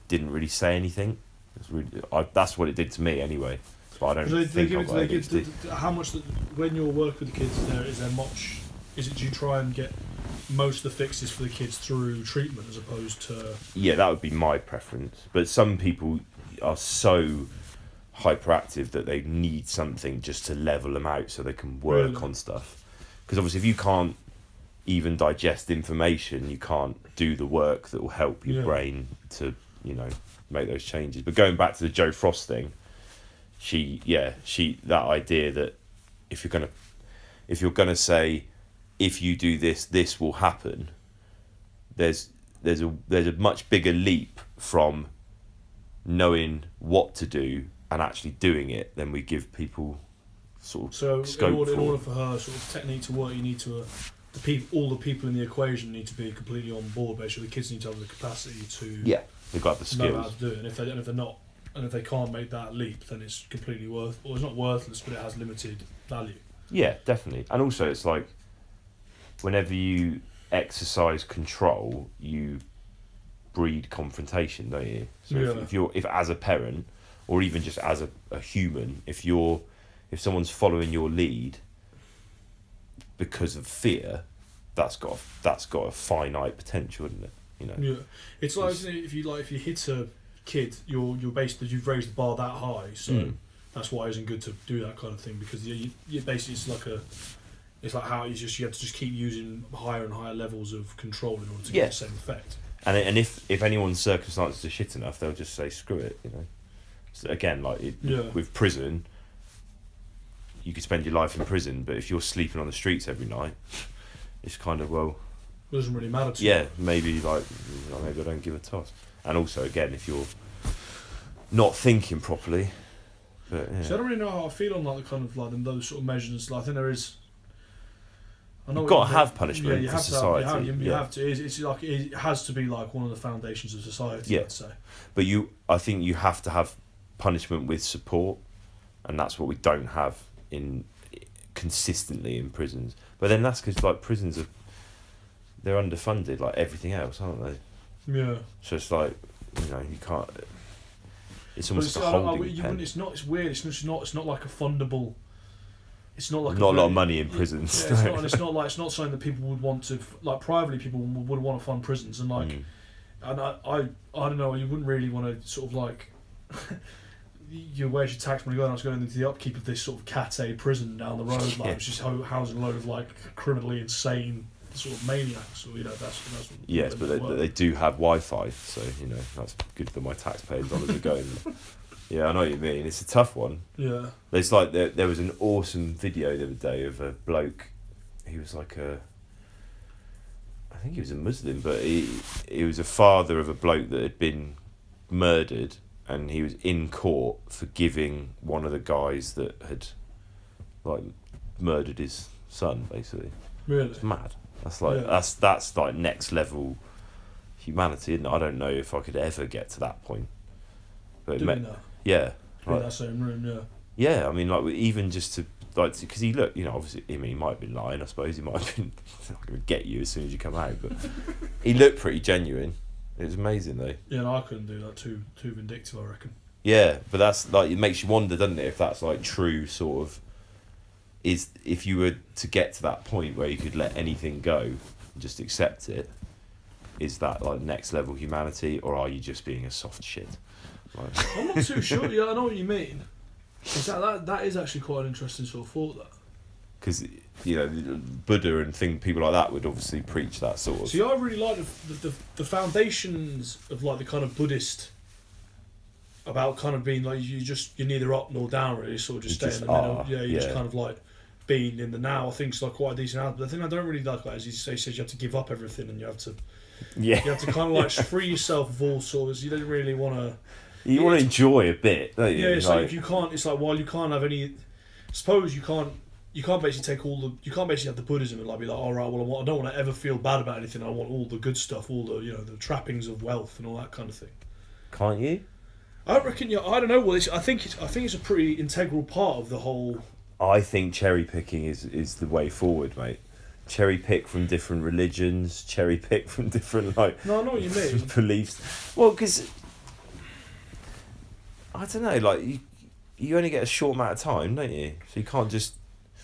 didn't really say anything. It's really, that's what it did to me anyway. But I don't think I've got ADHD. How much when you're working with the kids, is there much? Do you try and get most of the fixes for the kids through treatment as opposed to? Yeah, that would be my preference. But some people are so hyperactive that they need something just to level them out so they can work on stuff, because obviously if you can't even digest information, you can't do the work that will help your brain to make those changes. But going back to the Joe Frost thing, she that idea that if you're gonna say if you do this, this will happen, there's a much bigger leap from knowing what to do and actually doing it than we give people sort of scope in order for her sort of technique to work, you need to all the people in the equation need to be completely on board. Basically, the kids need to have the capacity to they've got the skills, know how to do it. And if they're not, and if they can't make that leap, then it's completely it's not worthless, but it has limited value. Yeah, definitely. And also, it's like whenever you exercise control, you breed confrontation, don't you? So if as a parent, or even just as a human, if someone's following your lead because of fear, that's got a finite potential, isn't it? Yeah, it's like if you hit a kid, you're basically, you've raised the bar that high, so that's why it isn't good to do that kind of thing, because you basically, it's like It's like how you have to just keep using higher and higher levels of control in order to get the same effect. And if anyone's circumstances are shit enough, they'll just say screw it, you know. So again, like with prison, you could spend your life in prison, but if you're sleeping on the streets every night, it's kind of it doesn't really matter to you. Yeah, maybe I don't give a toss. And also, again, if you're not thinking properly, but yeah. So I don't really know how I feel on like the kind of like in those sort of measures. Like, I think there is. You've got to have punishment for society. You have to. It's like it has to be like one of the foundations of society. I'd say. But I think you have to have punishment with support, and that's what we don't have consistently in prisons. But then that's because like prisons they're underfunded like everything else, aren't they? Yeah. So it's like, you know, you can't. It's almost like a holding pen. It's weird. It's not like a fundable. It's not like not a lot of money in prisons. Yeah, it's not something that people would want to like privately. People would want to fund prisons and like, and I don't know. You wouldn't really want to sort of like. Where's your tax money going? I was going into the upkeep of this sort of Cat A prison down the road, like it's just housing a load of like criminally insane sort of maniacs, or you know that's what. Yes, but they do have Wi-Fi, so you know that's good for my taxpayer dollars are going. Yeah, I know what you mean. It's a tough one. Yeah. There's like there was an awesome video the other day of a bloke. He was like I think he was a Muslim, but he was a father of a bloke that had been murdered, and he was in court forgiving one of the guys that had like murdered his son. Basically, really, it's mad. That's like that's like next level humanity, isn't it? I don't know if I could ever get to that point. But yeah, in that same room, yeah. I mean, like even just to like because he looked, you know, obviously, I mean, he might have been lying. I suppose he might have been going to get you as soon as you come out, but he looked pretty genuine. It was amazing though. Yeah, no, I couldn't do that. Too vindictive, I reckon. Yeah, but that's like it makes you wonder, doesn't it? If that's like true, sort of. Is if you were to get to that point where you could let anything go, and just accept it, is that like next level humanity, or are you just being a soft shit? Like, I'm not too sure. Yeah, I know what you mean. Is that is actually quite an interesting sort of thought, that. Because you know, Buddha and people like that would obviously preach that sort of. See, I really like the foundations of like the kind of Buddhist. About kind of being like you're neither up nor down really, sort of just stay in the middle. Yeah, you're just kind of like being in the now. I think it's like quite a decent answer. But the thing I don't really like about it is he says you have to give up everything and you have to kind of like free yourself of all sorts. You don't really want to. You want to enjoy a bit, don't you? Yeah, it's like if you can't. It's like while you can't have any. Suppose you can't basically take all the. You can't basically have the Buddhism and like be like, all right, well, I don't want to ever feel bad about anything. I want all the good stuff, all the the trappings of wealth and all that kind of thing. Can't you? I reckon. Yeah, I don't know. Well, I think it's a pretty integral part of the whole. I think cherry picking is the way forward, mate. Cherry pick from different religions. Cherry pick from different like. No, I know what you mean. Beliefs. Well, because I don't know. Like you only get a short amount of time, don't you? So you can't just.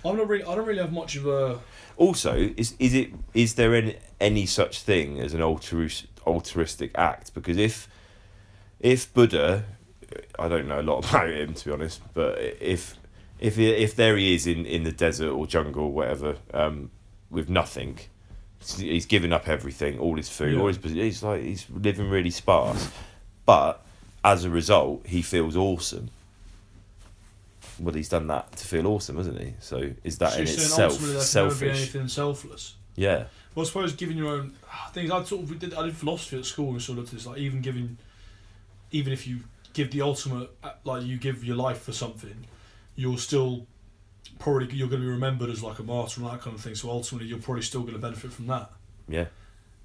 I don't really have much of a. Also, is there any such thing as an altruistic act? Because if Buddha, I don't know a lot about him to be honest, but if there he is in the desert or jungle or whatever, with nothing, he's given up everything, all his food, all his, he's living really sparse, but as a result he feels awesome. Well, he's done that to feel awesome, hasn't he? So is that in itself selfish? Never be anything selfless. Yeah. Well, I suppose giving your own things. I did philosophy at school and sort of this like even if you give the ultimate, like you give your life for something, you're going to be remembered as like a martyr and that kind of thing. So ultimately, you're probably still going to benefit from that. Yeah.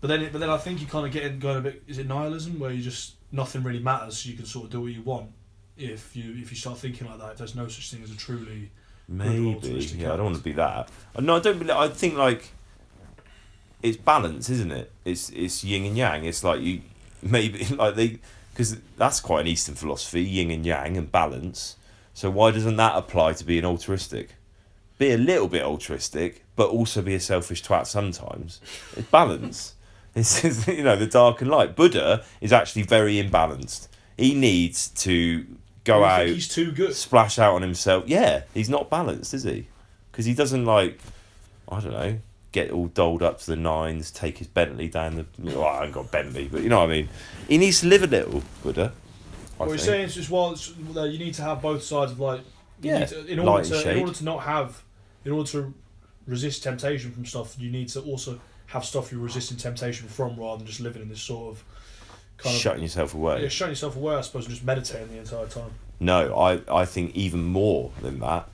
But then I think you kind of going a bit. Is it nihilism where you just nothing really matters? So you can sort of do what you want. If you start thinking like that, if there's no such thing as a truly maybe I don't want to be that. No, I don't. I think like it's balance, isn't it? It's yin and yang. It's like you maybe like they. Because that's quite an Eastern philosophy, yin and yang and balance. So why doesn't that apply to being altruistic? Be a little bit altruistic, but also be a selfish twat sometimes. It's balance. It's the dark and light. Buddha is actually very imbalanced. He needs to go out. He's too good. Splash out on himself. Yeah, he's not balanced, is he? Because he doesn't like. I don't know, get all dolled up to the nines, take his Bentley down the... Well, I ain't got a Bentley, but you know what I mean. He needs to live a little, Buddha. What you're saying is just, that you need to have both sides of, like... In order to resist temptation from stuff, you need to also have stuff you're resisting temptation from, rather than just living in this sort of... Shutting yourself away. Yeah, shutting yourself away, I suppose, and just meditating the entire time. No, I think even more than that.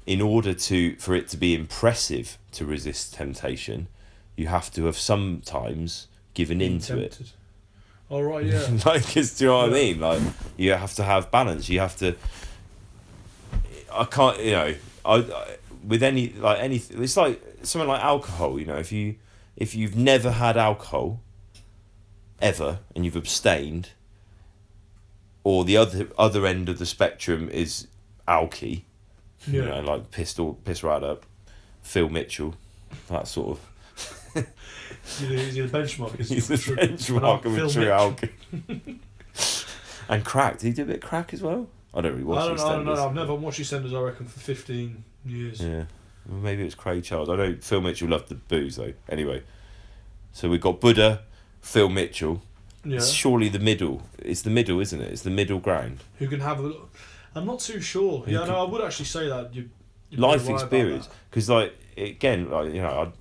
In order for it to be impressive to resist temptation, you have to have sometimes given into it. Oh, right, yeah. Like, do you know what I mean? Like, you have to have balance. You have to... I can't, you know... with anything... It's like something like alcohol, you know. If you've never had alcohol, ever, and you've abstained, or the other end of the spectrum is alky, you know, like piss right up, Phil Mitchell, that sort of... He's the benchmark. He's the benchmark of a true alky. And crack. Did he do a bit of crack as well? I don't really watch EastEnders. I don't know. I've never watched EastEnders, I reckon, for 15 years. Yeah. Well, maybe it was Craig Charles. I know Phil Mitchell loved the booze, though. Anyway. So we've got Buddha, Phil Mitchell. Yeah. It's surely the middle. It's the middle, isn't it? It's the middle ground. Who can have a... I'm not too sure. I would actually say that. You're life experience. Because, like, again, like, you know,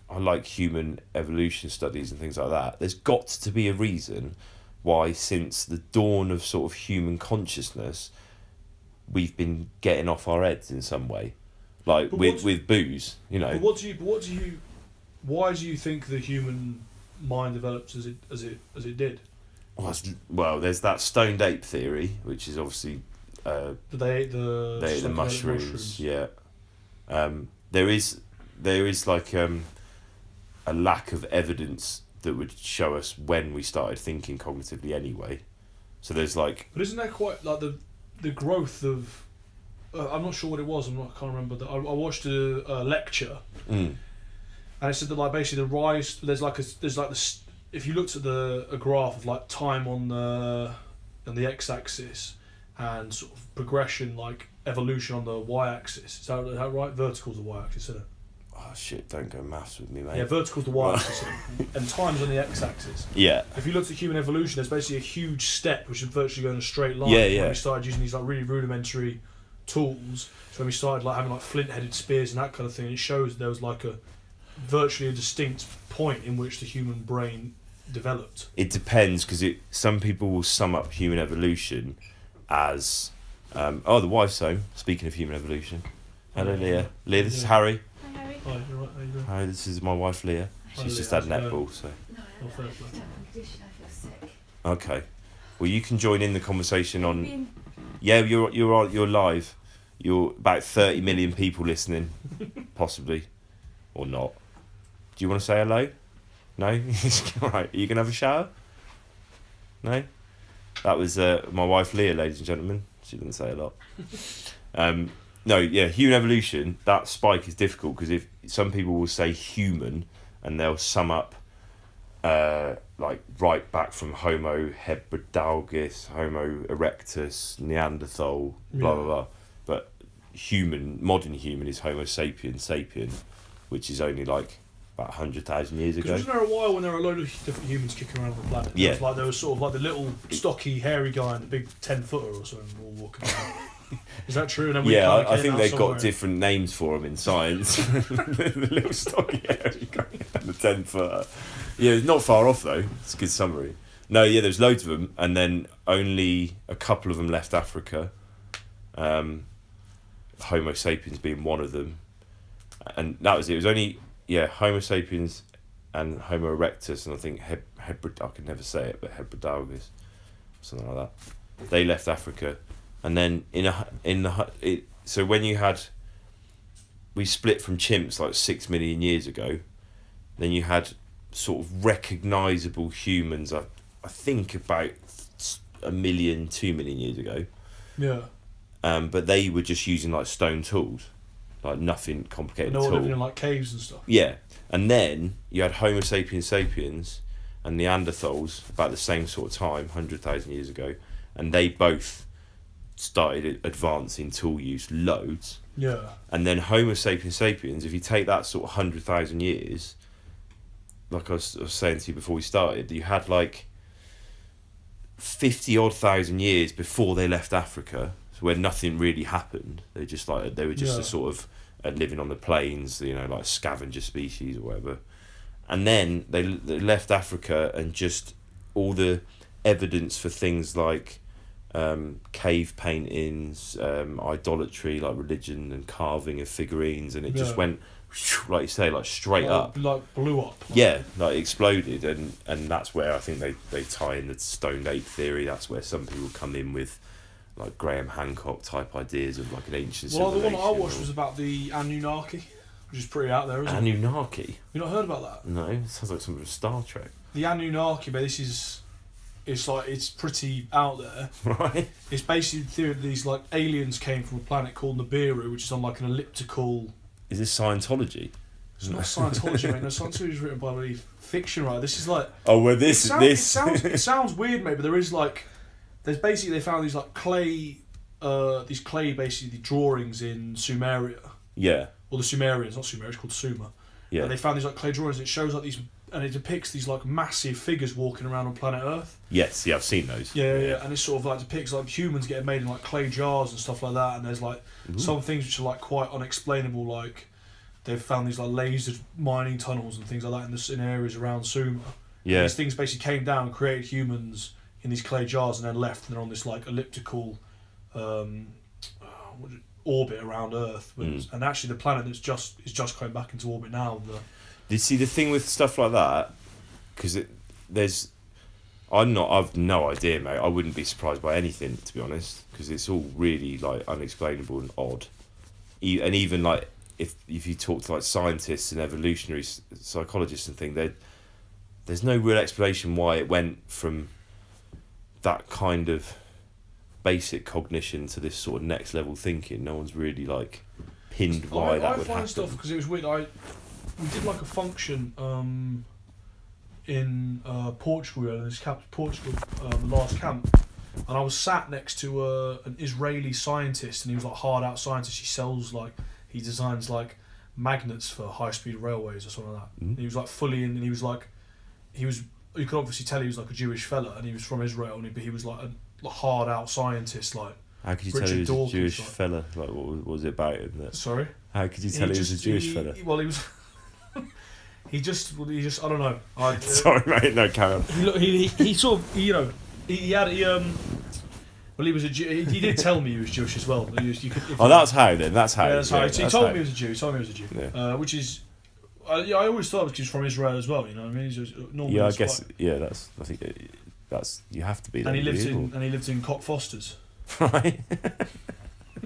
I like human evolution studies and things like that. There's got to be a reason why, since the dawn of sort of human consciousness, we've been getting off our heads in some way, like with booze, you know. But why do you think the human mind developed as it did? Well, there's that stoned ape theory, which is obviously they ate the mushrooms. Yeah. There is like a lack of evidence that would show us when we started thinking cognitively anyway. So there's like... But isn't there quite like the growth of... I'm not sure what it was, I can't remember. I watched a lecture, and it said that, like, basically the rise... If you looked at a graph of, like, time on the x-axis and sort of progression, like evolution on the y-axis, is that right? Vertical's the y-axis, isn't it? Oh shit, don't go maths with me, mate. Yeah, vertical's the y-axis and time's on the x-axis. Yeah. If you looked at human evolution, there's basically a huge step which is virtually going in a straight line. Yeah. When we started using these, like, really rudimentary tools, so when we started, like, having, like, flint-headed spears and that kind of thing, it shows there was, like, virtually a distinct point in which the human brain developed. It depends, because some people will sum up human evolution as... the wife's home, speaking of human evolution. Hello, Leah. Leah, this is Harry. Hi, you're right. How you doing? Hi, this is my wife Leah. She's just had netball, so. No, I feel sick. Okay, well, you can join in the conversation on. Yeah, you're live. You're about 30 million people listening, possibly, or not. Do you want to say hello? No. All right. Are you gonna have a shower? No. That was my wife Leah, ladies and gentlemen. She didn't say a lot. No, yeah, human evolution, that spike is difficult, because if some people will say human and they'll sum up like right back from Homo hebredalgus, Homo erectus, Neanderthal, blah blah blah. But modern human is Homo sapiens sapien, which is only like about 100,000 years ago. Wasn't there a while when there were a load of different humans kicking around the planet? Yeah. There was sort of like the little stocky hairy guy and the big 10-footer or something all walking around. Is that true? And then I think they've got different names for them in science. The little stocky hairy guy and the 10-footer. Yeah, it's not far off though. It's a good summary. No, yeah, there's loads of them, and then only a couple of them left Africa. Homo sapiens being one of them, and that was it. It was only Homo sapiens and Homo erectus, and I think I can never say it, but hebredalgus, something like that. They left Africa, and then so when we split from chimps like 6 million years ago, then you had sort of recognisable humans. I think about 1 million, 2 million years ago. Yeah. But they were just using like stone tools, like nothing complicated at all. Living in like caves and stuff. Yeah, and then you had Homo sapiens sapiens and Neanderthals about the same sort of time, 100,000 years ago, and they both started advancing tool use loads. Yeah. And then Homo sapiens sapiens, if you take that sort of 100,000 years, like I was saying to you before we started, you had like 50 odd thousand years before they left Africa, where nothing really happened. They were just a sort of living on the plains, you know, like scavenger species or whatever. And then they left Africa, and just all the evidence for things like cave paintings, idolatry, like religion and carving of figurines, and it just went, like you say, like straight up. Like blew up. Like exploded, and that's where I think they tie in the stoned ape theory. That's where some people come in with like Graham Hancock type ideas of like an ancient civilization. Well, the one I watched was about the Anunnaki, which is pretty out there, isn't it? Anunnaki? You not heard about that? No, it sounds like something from Star Trek. The Anunnaki, but it's pretty out there. Right. It's basically the theory that these like aliens came from a planet called Nibiru, which is on like an elliptical. Is this Scientology? It's not Scientology, mate. No, Scientology is written by a fiction writer. This is like. Oh, well, it sounds weird, mate. But there is like, there's basically they found these like clay basically drawings in Sumeria. Yeah. Or the Sumerians, not Sumeria. It's called Sumer. Yeah. And they found these like clay drawings. It shows like these, and it depicts these like massive figures walking around on planet Earth. Yes, yeah, I've seen those. Yeah. And it sort of like depicts like humans getting made in like clay jars and stuff like that. And there's like some things which are like quite unexplainable, like they've found these like lasered mining tunnels and things like that in areas around Sumer. Yeah. And these things basically came down and created humans in these clay jars and then left, and they're on this like elliptical orbit around Earth. And actually the planet is just coming back into orbit now. You see the thing with stuff like that, because I've no idea, mate. I wouldn't be surprised by anything, to be honest, because it's all really like unexplainable and odd. And even like if you talk to like scientists and evolutionary psychologists and things, there's no real explanation why it went from that kind of basic cognition to this sort of next level thinking. No one's really like pinned why that would happen. I find stuff because it was weird. We did like a function in Portugal, in this camp, Portugal, the last camp, and I was sat next to an Israeli scientist, and he was like hard out scientist. He designs like magnets for high speed railways or something like that. And he was like fully in, and he was you could obviously tell he was like a Jewish fella, and he was from Israel, but he was like a hard out scientist, like. How could you tell he was a Jewish fella? Like, what was it about him? Sorry? How could you tell he was a Jewish fella? Well, he was. He just. I don't know. Sorry, mate. No, carry on. He sort of, you know, he well, he was a Jew. He did tell me he was Jewish as well. That's how then. That's how. Yeah, that's how. He told me he was a Jew. Yeah. Which is. I always thought it was 'cause he was from Israel as well. You know what I mean? He's normally. Yeah, I guess. Yeah, that's. I think that's. You have to be. And he lived in Cockfosters. Right.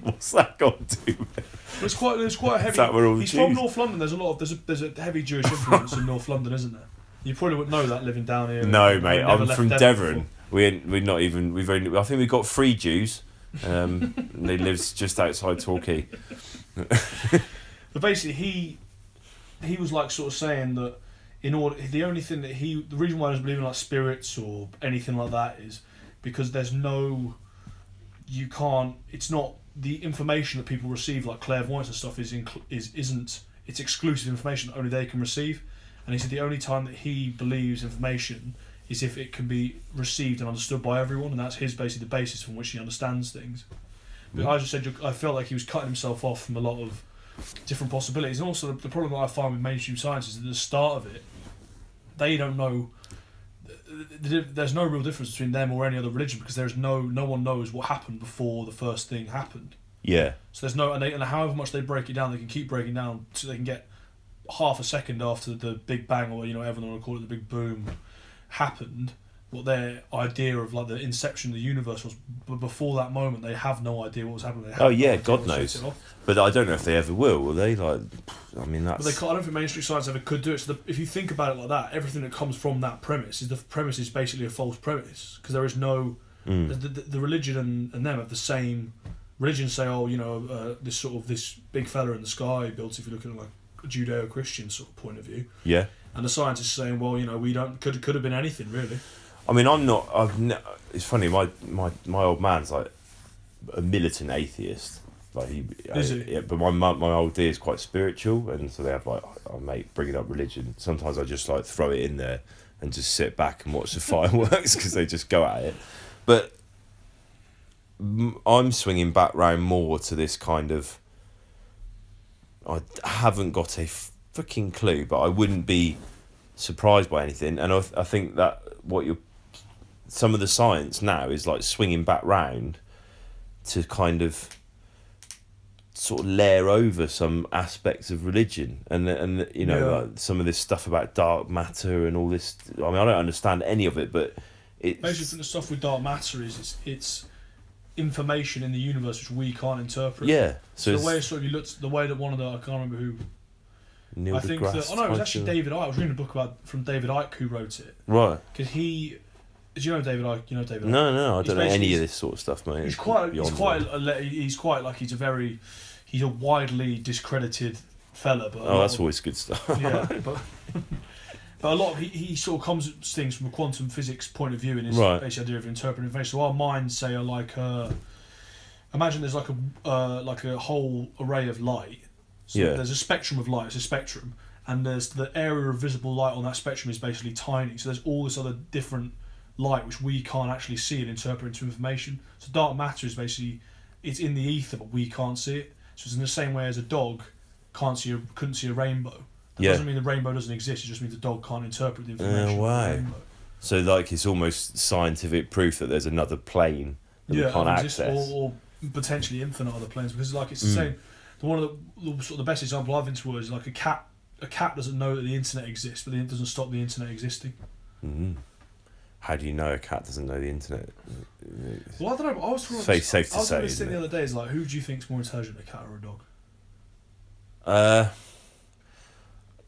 What's that got to do with? It's quite a heavy. Is that where all the he's Jews? From North London. There's a heavy Jewish influence in North London, isn't there? You probably wouldn't know that living down here. No, mate. I'm from Devon. We're not even. I think we've got 3 Jews. And they live just outside Torquay. But basically, he was like sort of saying that the reason why he doesn't believe in like spirits or anything like that is because it's not the information that people receive, like clairvoyance and stuff, it's exclusive information that only they can receive. And he said the only time that he believes information is if it can be received and understood by everyone, and that's basically the basis from which he understands things. But I just said I felt like he was cutting himself off from a lot of different possibilities. And also the problem that I find with mainstream science is that at the start of it, they don't know. There's no real difference between them or any other religion because there's no one knows what happened before the first thing happened. Yeah. So there's and however much they break it down, they can keep breaking down so they can get half a second after the Big Bang, or everyone will call it the Big Boom, happened, what their idea of like the inception of the universe was. But before that moment, they have no idea what was happening. God knows. But I don't know if they ever will they? Like, I mean, that's. But I don't think mainstream science ever could do it. So if you think about it like that, everything that comes from that premise is basically a false premise because there is no. The religion and them have the same. Religions say, this big fella in the sky built. If you look at it like a Judeo-Christian sort of point of view. Yeah. And the scientists saying, well, we don't could have been anything really. I mean, it's funny. My old man's like a militant atheist. Like Is he? Yeah, but my old dear is quite spiritual, and so they have like, oh mate, bringing up religion. Sometimes I just like throw it in there and just sit back and watch the fireworks because they just go at it. But I'm swinging back round more to this kind of. I haven't got a freaking clue, but I wouldn't be surprised by anything. And I think that some of the science now is like swinging back round to kind of sort of layer over some aspects of religion, and like some of this stuff about dark matter and all this. I mean, I don't understand any of it, but basically the stuff with dark matter is it's information in the universe which we can't interpret. Yeah. So the way sort of you looked, the way that one of the, I can't remember who. Neil I think that it was actually David Icke. I was reading a book from David Icke who wrote it. Right. Because he. Do you know David Icke? You know David Icke? No, I don't know any of this sort of stuff, mate. He's a widely discredited fella, but that's always good stuff. Yeah, but a lot of he sort of comes at things from a quantum physics point of view in his basic idea of interpreting information. So our minds say are like imagine there's like a whole array of light. So there's a spectrum of light. It's a spectrum, and there's the area of visible light on that spectrum is basically tiny. So there's all this other different light which we can't actually see and interpret into information. So dark matter is basically it's in the ether, but we can't see it. So it's in the same way as a dog couldn't see a rainbow. That doesn't mean the rainbow doesn't exist. It just means the dog can't interpret the information. Wow. Of the rainbow. So like it's almost scientific proof that there's another plane that we can't access, or potentially infinite other planes. Because like it's the same. One of the sort of the best example I've been to is like a cat. A cat doesn't know that the internet exists, but it doesn't stop the internet existing. Mm-hmm. How do you know a cat doesn't know the internet? Well, I don't know. But I was safe to say. I was thinking the other day is like, who do you think's more intelligent, a cat or a dog?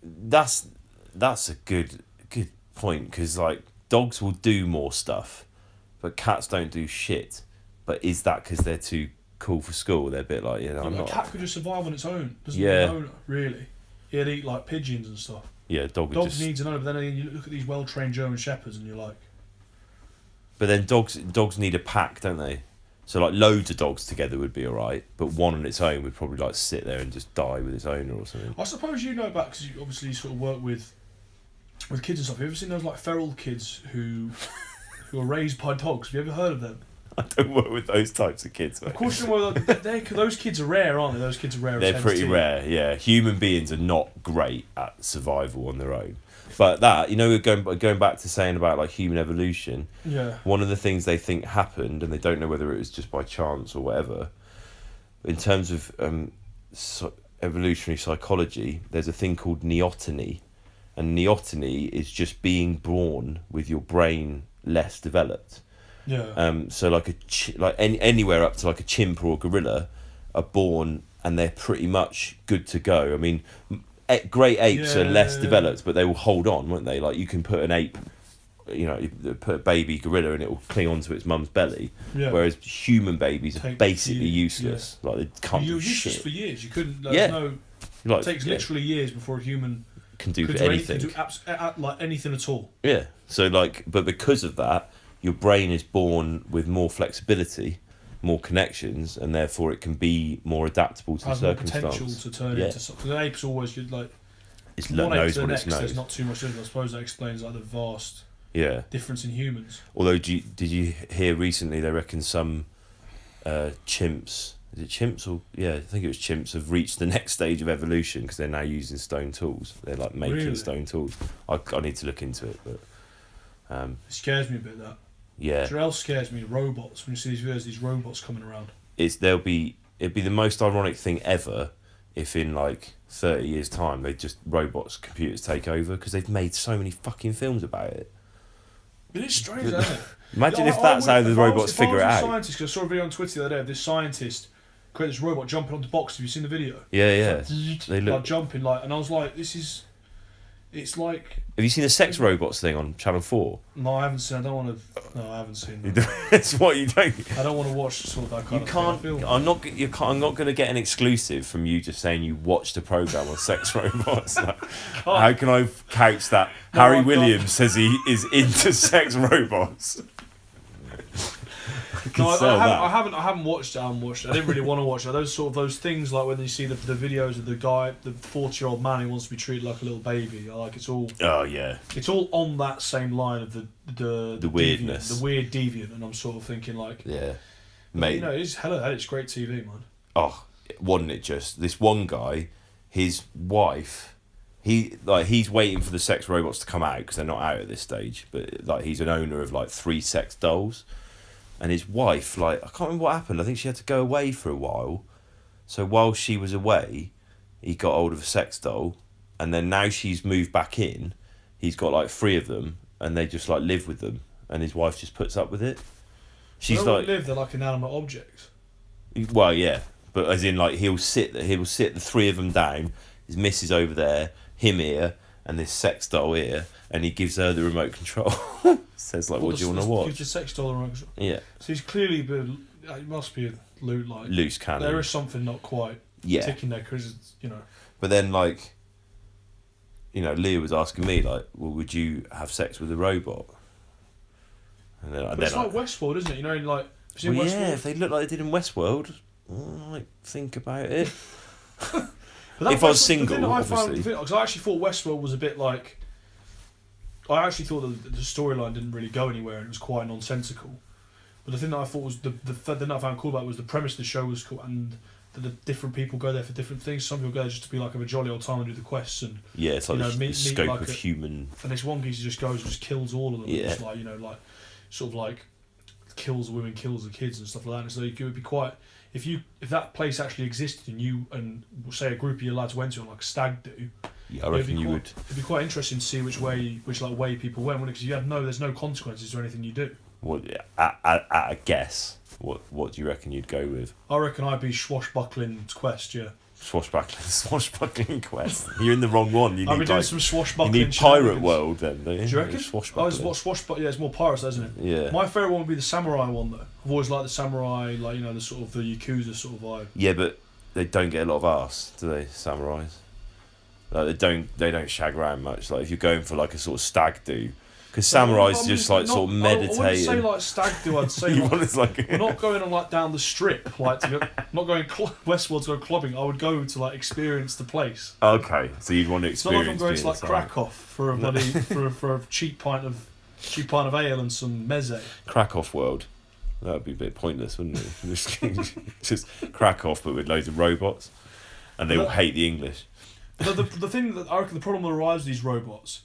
That's a good point, because like dogs will do more stuff, but cats don't do shit. But is that because they're too cool for school? They're a bit like, I'm not. A cat could just survive on its own. Doesn't need an owner, really. It'd eat like pigeons and stuff. Yeah, dogs need an owner. But then you look at these well-trained German shepherds, and you're like. But then dogs need a pack, don't they? So like loads of dogs together would be alright, but one on its own would probably like sit there and just die with its owner or something. I suppose you know about, because you obviously sort of work with kids and stuff. Have you ever seen those like feral kids who are raised by dogs? Have you ever heard of them? I don't work with those types of kids, mate. Of course you know. Those kids are rare, aren't they? Those kids are rare. They're pretty rare, yeah. Human beings are not great at survival on their own. But that, we're going back to saying about like human evolution. Yeah. One of the things they think happened, and they don't know whether it was just by chance or whatever. In terms of evolutionary psychology, there's a thing called neoteny, and neoteny is just being born with your brain less developed. Yeah. So like anywhere up to like a chimp or a gorilla are born and they're pretty much good to go. I mean. Great apes are less developed, but they will hold on, won't they? Like you can put an ape, you put a baby gorilla and it will cling onto its mum's belly. Yeah. Whereas human babies are basically useless. Yeah. Like they can't do shit. You're useless for years. You couldn't. It takes literally years before a human can do anything. Can do like anything at all. Yeah. So but because of that, your brain is born with more flexibility, more connections, and therefore it can be more adaptable to circumstances. More potential to turn into something. The apes always like. It knows what it knows. There's not too much difference. I suppose that explains like the vast difference in humans. Although, did you hear recently? They reckon some chimps. Is it chimps or I think it was chimps have reached the next stage of evolution because they're now using stone tools. They're like making stone tools. I need to look into it, but it scares me a bit that. Yeah. What else scares me? Robots. When you see these videos, these robots coming around. It'd be the most ironic thing ever if in like 30 years' time computers take over, because they've made so many fucking films about it. It is strange, isn't it? Imagine if that's how the robots figure it out. Scientist, because I saw a video on Twitter the other day of this scientist created this robot jumping onto boxes. Have you seen the video? Yeah. They look like jumping and I was like, it's like. Have you seen the sex robots thing on Channel 4? No, I haven't seen. I haven't seen that. It's what you don't. I don't want to watch sort of that kind of film. I'm not going to get an exclusive from you just saying you watched a program on sex robots. How can I couch that? No, Harry Williams says he is into sex robots. can No, sell that. I haven't watched it. I didn't really want to watch it. Those things like when you see the videos of the guy, the 40-year-old man who wants to be treated like a little baby. Like it's all. Oh yeah. It's all on that same line of the weirdness, deviant, the weird deviant, and I'm sort of thinking like. Yeah. Mate. It's great TV, man. Oh, wasn't it just this one guy, his wife. He's waiting for the sex robots to come out because they're not out at this stage. But like he's an owner of like 3 sex dolls, and his wife I can't remember what happened. I think she had to go away for a while. So while she was away, he got hold of a sex doll, and then now she's moved back in. He's got like 3 of them, and they just like live with them, and his wife just puts up with it. She's they're like inanimate objects. Well, yeah, but as in like he'll sit the 3 of them down. His missus over there. Him here and this sex doll here, and he gives her the remote control. Says like, "What do you want to watch?" Gives the sex doll the remote control. Yeah. So he's clearly been. It must be a loose cannon. There is something not quite ticking there because But then Leah was asking me like, "Well, would you have sex with a robot?" And then, it's like Westworld, isn't it? Westworld? Yeah, if they look like they did in Westworld, I might think about it. If I was single, obviously. Because I actually thought Westworld was a bit like. I actually thought that the storyline didn't really go anywhere and it was quite nonsensical. But the thing that I thought was the thing that I found cool about it was the premise of the show was cool, and that the different people go there for different things. Some people go there just to be like have a jolly old time and do the quests and it's like the scope of human. And this one geezer just goes and just kills all of them. Yeah. Just kills the women, kills the kids and stuff like that. And so it would be quite. If that place actually existed and you and say a group of your lads went to it, like a stag do, I reckon you would. It'd be quite interesting to see which way people went, because there's no consequences to anything you do. What at a guess? What do you reckon you'd go with? I reckon I'd be swashbuckling quest, yeah. Swashbuckling quest. You're in the wrong one. I've been doing some swashbuckling. You need Pirate World then, don't you? Do you reckon? Swashbuckling. It's more pirates, isn't it? Yeah. My favourite one would be the samurai one though. I've always liked the samurai, the sort of the Yakuza sort of vibe. Yeah, but they don't get a lot of arse, do they, samurais? Like they don't shag around much. Like if you're going for like a sort of stag do. Because samurais just sort of meditating. I wouldn't say like stag do. I'd say we're not going on down the strip. Not going Westworld to go clubbing. I would go to experience the place. Okay, so you'd want to experience. It's not like I'm going to Krakow for a bloody for a cheap pint of ale and some meze. Krakow world. That would be a bit pointless, wouldn't it? Just Krakow, but with loads of robots, and they all hate the English. The thing that I reckon the problem that arises with these robots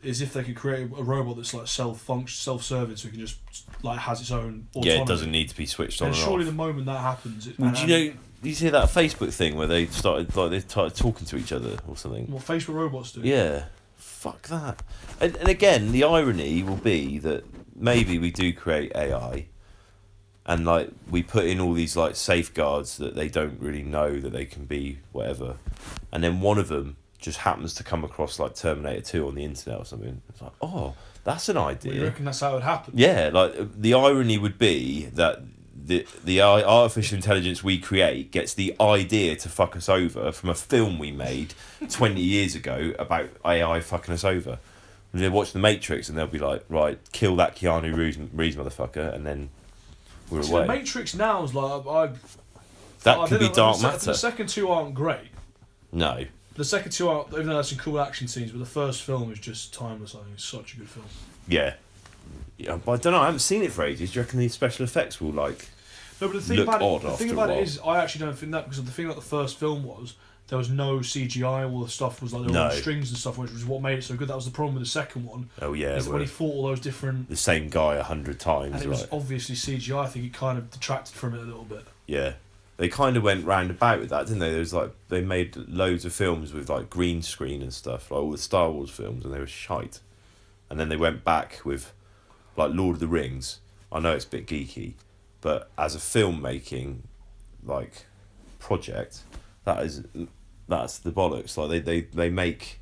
is if they could create a robot that's self-serving, so it can just has its own autonomy. Yeah, it doesn't need to be switched on. And surely off. the moment that happens, do you see that Facebook thing where they started talking to each other or something? What Facebook robots do? Yeah, fuck that. And again, the irony will be that maybe we do create AI, and we put in all these safeguards that they don't really know that they can be whatever, and then one of them just happens to come across Terminator 2 on the internet or something. It's like, oh, that's an idea. Well, you reckon that's how it would happen? Yeah, the irony would be that the artificial intelligence we create gets the idea to fuck us over from a film we made 20 years ago about AI fucking us over. And they'll watch The Matrix and they'll be like, right, kill that Keanu Reeves motherfucker, and then we're away. The Matrix now is that could be dark matter. The second two aren't great. No. The second two aren't, even though there's some cool action scenes, but the first film is just timeless. I think it's such a good film. Yeah, but I don't know. I haven't seen it for ages. Do you reckon the special effects will No, but the thing about it is, I actually don't think that, because the thing about the first film was there was no CGI. All the stuff was they were on strings and stuff, which was what made it so good. That was the problem with the second one. Oh yeah, is when he fought all those different. The same guy 100 times. And it was obviously CGI. I think it kind of detracted from it a little bit. Yeah. They kind of went round about with that, didn't they? There was they made loads of films with green screen and stuff, all the Star Wars films, and they were shite. And then they went back with Lord of the Rings. I know it's a bit geeky, but as a filmmaking project, that's the bollocks. They make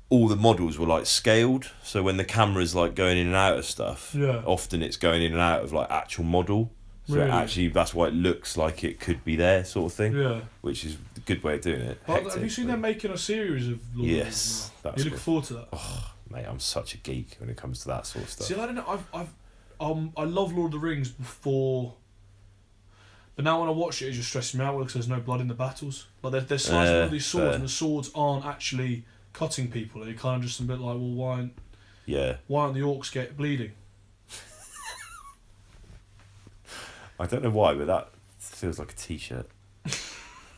all the models were scaled, so when the camera's going in and out of stuff, often it's going in and out of actual model. So really? Actually, that's why it looks like it could be there, sort of thing. Yeah. Which is a good way of doing it. Have you seen them making a series of Lord Yes. You looking forward to that? Oh, mate, I'm such a geek when it comes to that sort of stuff. See, I don't know. I love Lord of the Rings before, but now when I watch it, it just stresses me out because there's no blood in the battles. Like they're slicing all these swords, and the swords aren't actually cutting people. And you're kind of just a bit like, well, why aren't the orcs get bleeding? I don't know why, but that feels like a T-shirt.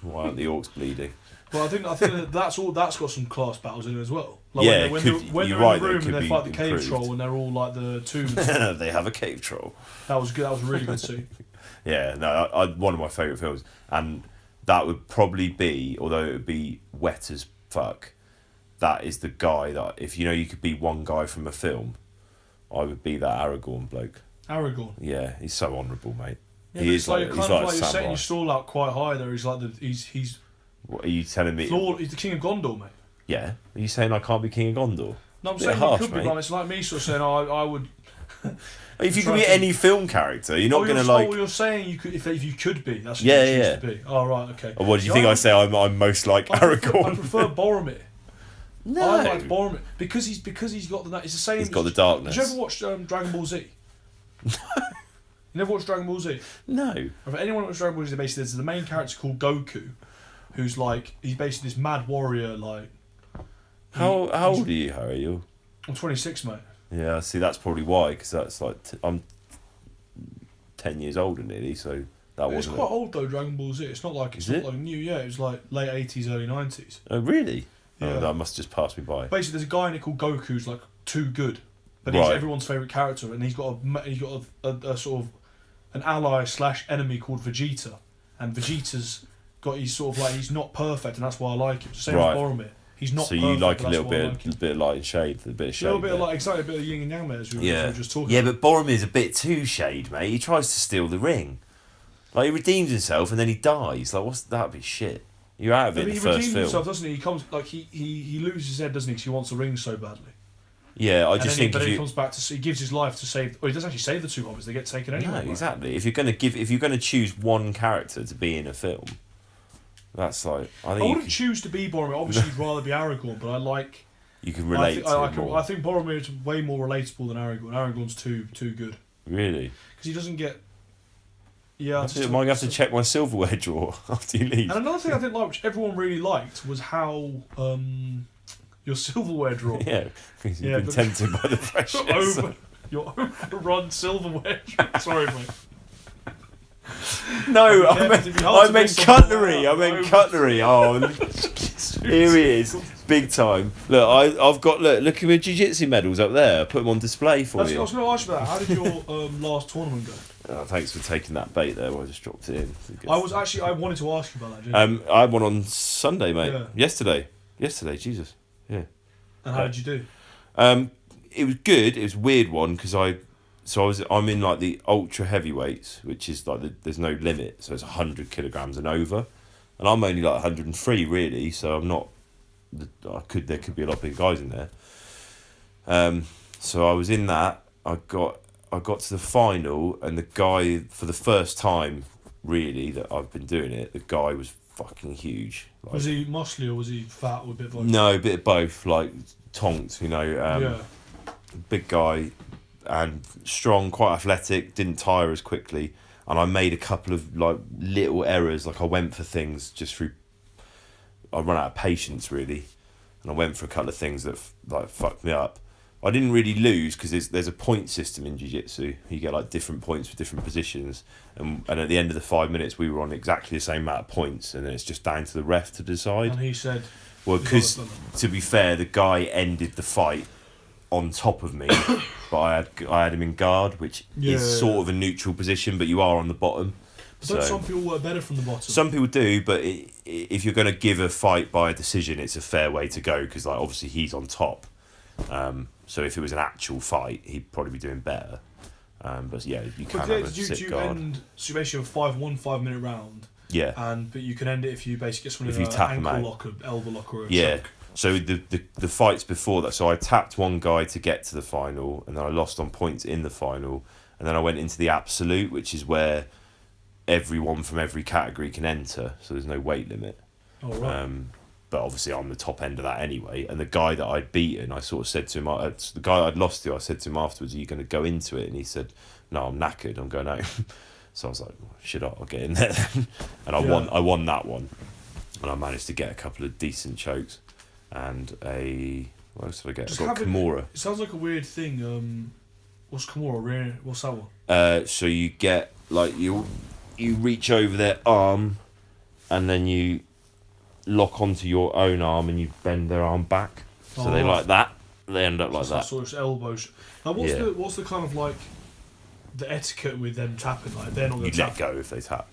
Why aren't the orcs bleeding? Well, I think that's got some class battles in it as well. Like Yeah, when they're in the room and they fight the cave improved. troll and they're all like the tombs. They have a cave troll. That was good. That was a really good scene. Yeah, no, one of my favourite films, and that would probably be, although it would be wet as fuck, that is the guy that, if you know you could be one guy from a film, I would be that Aragorn bloke. Aragorn. Yeah, he's so honourable, mate. Yeah, he is like, he's like you're setting your stall out quite high there. He's like he's. What are you telling me? He's the king of Gondor, mate. Yeah, are you saying I can't be king of Gondor? No, I'm saying you could be, but it's like me sort of saying, I would. If you could be any film character, you're not going to like. Oh, you're saying you could if you could be. That's what you choose to be. Oh right, okay. Or what do you think I say? I'm most like Aragorn. I prefer Boromir. No, I like Boromir because he's got the. It's the same. He's got the darkness. Did you ever watch Dragon Ball Z? No. You never watched Dragon Ball Z? No. If anyone watched Dragon Ball Z, basically there's the main character called Goku, who's like he's basically this mad warrior. Like, how old are you, Harry? I'm 26, mate. Yeah, see, that's probably why, because that's like I'm 10 years older nearly, so that wasn't. It's quite old though, Dragon Ball Z. It's not like like new. Yeah, it was like late 80s, early 90s. Oh really? Yeah. Oh, that must just pass me by. Basically, there's a guy in it called Goku who's like too good, but he's everyone's favourite character, and he's got a sort of an ally / enemy called Vegeta, and Vegeta's got he's not perfect, and that's why I like him. Same as Boromir. He's not. So you perfect, like a little bit of light and shade, a bit of shade. A little bit of like exactly a bit of yin and yang there, as we were just talking. Yeah, but Boromir's a bit too shade, mate. He tries to steal the ring. Like he redeems himself and then he dies. Like that'd be shit. You're out of it in the first film. He redeems himself, doesn't he? He comes like he loses his head, doesn't he? Because he wants the ring so badly. Yeah, I just think. But then he comes back to he gives his life to save. Or he doesn't actually save the two hobbits; they get taken anyway. No, exactly. If you're gonna choose one character to be in a film, that's like I wouldn't choose to be Boromir. Obviously, you'd rather be Aragorn, but I like. You can relate to him more. I think Boromir is way more relatable than Aragorn. Aragorn's too good. Really? Because he doesn't get. Yeah, I might have to check my silverware drawer after you leave. And another thing I didn't like, which everyone really liked, was how your silverware drawer. Yeah, because you've been tempted by the pressure. Your overrun silverware drawer. Sorry, mate. No, I meant cutlery. I meant cutlery. Oh, here he is, big time. Look, I've got look at my jiu-jitsu medals up there. I put them on display for you. I was going to ask you that. How did your last tournament go? Thanks for taking that bait there. I just dropped it in. I wanted to ask you about that. I had one on Sunday, mate. Yeah. Yesterday, Jesus. Yeah. And how did you do? It was good. It was a weird one because I'm in like the ultra heavyweights, which is like there's no limit, so it's 100 kilograms and over, and I'm only like 103 really, so I'm not. There could be a lot of big guys in there. So I was in that. I got to the final, and the guy, for the first time really that I've been doing it, the guy was fucking huge. Like, was he muscly or was he fat or a bit of both? No, a bit of both. Like tonked, big guy. And strong, quite athletic, didn't tire as quickly, and I made a couple of like little errors. Like I went for things just through. I run out of patience really, and I went for a couple of things that like fucked me up. I didn't really lose because there's a point system in jiu-jitsu. You get like different points for different positions, and at the end of the 5 minutes we were on exactly the same amount of points, and then it's just down to the ref to decide. And he said, well, because to be fair, the guy ended the fight on top of me, but I had him in guard, which is sort of a neutral position, but you are on the bottom. But don't some people work better from the bottom? Some people do, but if you're going to give a fight by a decision, it's a fair way to go because like obviously he's on top. So if it was an actual fight, he'd probably be doing better. But yeah, you can have a sit guard. So you basically have a 5-minute round. Yeah. But you can end it if you basically get someone in an ankle lock, an elbow lock, or a choke. So the fights before that, so I tapped one guy to get to the final, and then I lost on points in the final, and then I went into the absolute, which is where everyone from every category can enter, so there's no weight limit. Oh, right. but obviously I'm the top end of that anyway. And the guy that I'd beaten, I sort of said to him, the guy I'd lost to, I said to him afterwards, "Are you going to go into it?" And he said, "No, I'm knackered. I'm going home." So I was like, "Shit, I'll get in there then." And I won that one, and I managed to get a couple of decent chokes, and what else did I get? I got Kimura. It sounds like a weird thing. What's Kimura? What's that one? So you get like you reach over their arm, and then you lock onto your own arm and you bend their arm back. So they like that. They end up like that. Sort of elbows. Now what's the kind of like the etiquette with them tapping? Like they're not going to tap. Let go if they tap.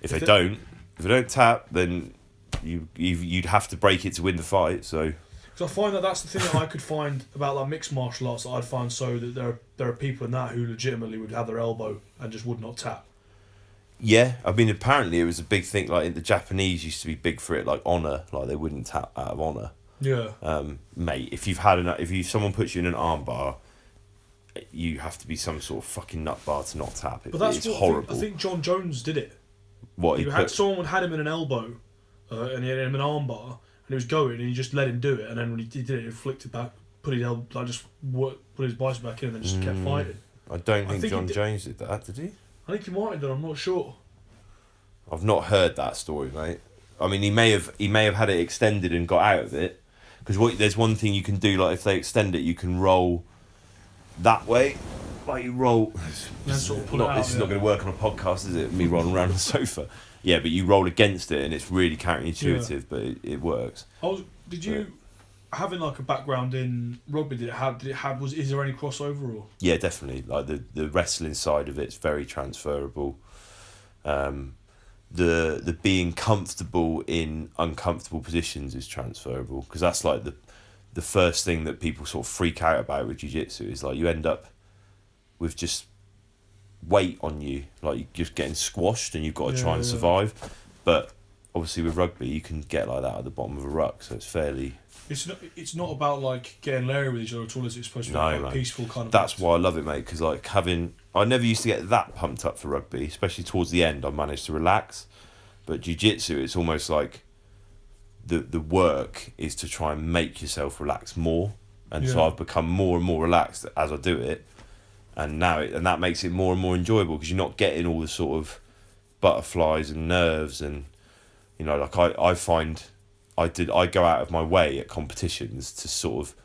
If they don't tap, then you'd have to break it to win the fight. So. Because I find that's the thing that I could find about like mixed martial arts that I'd find so that there are people in that who legitimately would have their elbow and just would not tap. Yeah, I mean, apparently it was a big thing. Like the Japanese used to be big for it, like honor. Like they wouldn't tap out of honor. Yeah. Mate, if someone puts you in an arm bar, you have to be some sort of fucking nut bar to not tap. But that's it's horrible. I think John Jones did it. What someone had him in an elbow, and he had him in an arm bar, and he was going, and he just let him do it, and then when he did it, he flicked it back, put his bicep back in, and then just kept fighting. I don't think John Jones did that. Did he? I think he might have done. I'm not sure. I've not heard that story, mate. I mean, he may have had it extended and got out of it, because there's one thing you can do. Like if they extend it, you can roll that way. Like you roll. Sort of this is not going to work on a podcast, is it? Me rolling around on the sofa. Yeah, but you roll against it, and it's really counterintuitive, but it works. Did you having like a background in rugby? Is there any crossover or? Yeah, definitely. Like the wrestling side of it's very transferable. The being comfortable in uncomfortable positions is transferable, because that's like the first thing that people sort of freak out about with jiu-jitsu is like you end up with just weight on you, like you're just getting squashed and you've got to try and survive. But obviously with rugby you can get like that at the bottom of a ruck, so it's fairly... It's not about like getting leery with each other at all, is it? Supposed to be like a peaceful kind of... That's why I love it, mate, because like I never used to get that pumped up for rugby, especially towards the end I managed to relax. But jiu-jitsu, it's almost like the work is to try and make yourself relax more, and so I've become more and more relaxed as I do it, and that makes it more and more enjoyable, because you're not getting all the sort of butterflies and nerves, and you know, like I find I go out of my way at competitions to sort of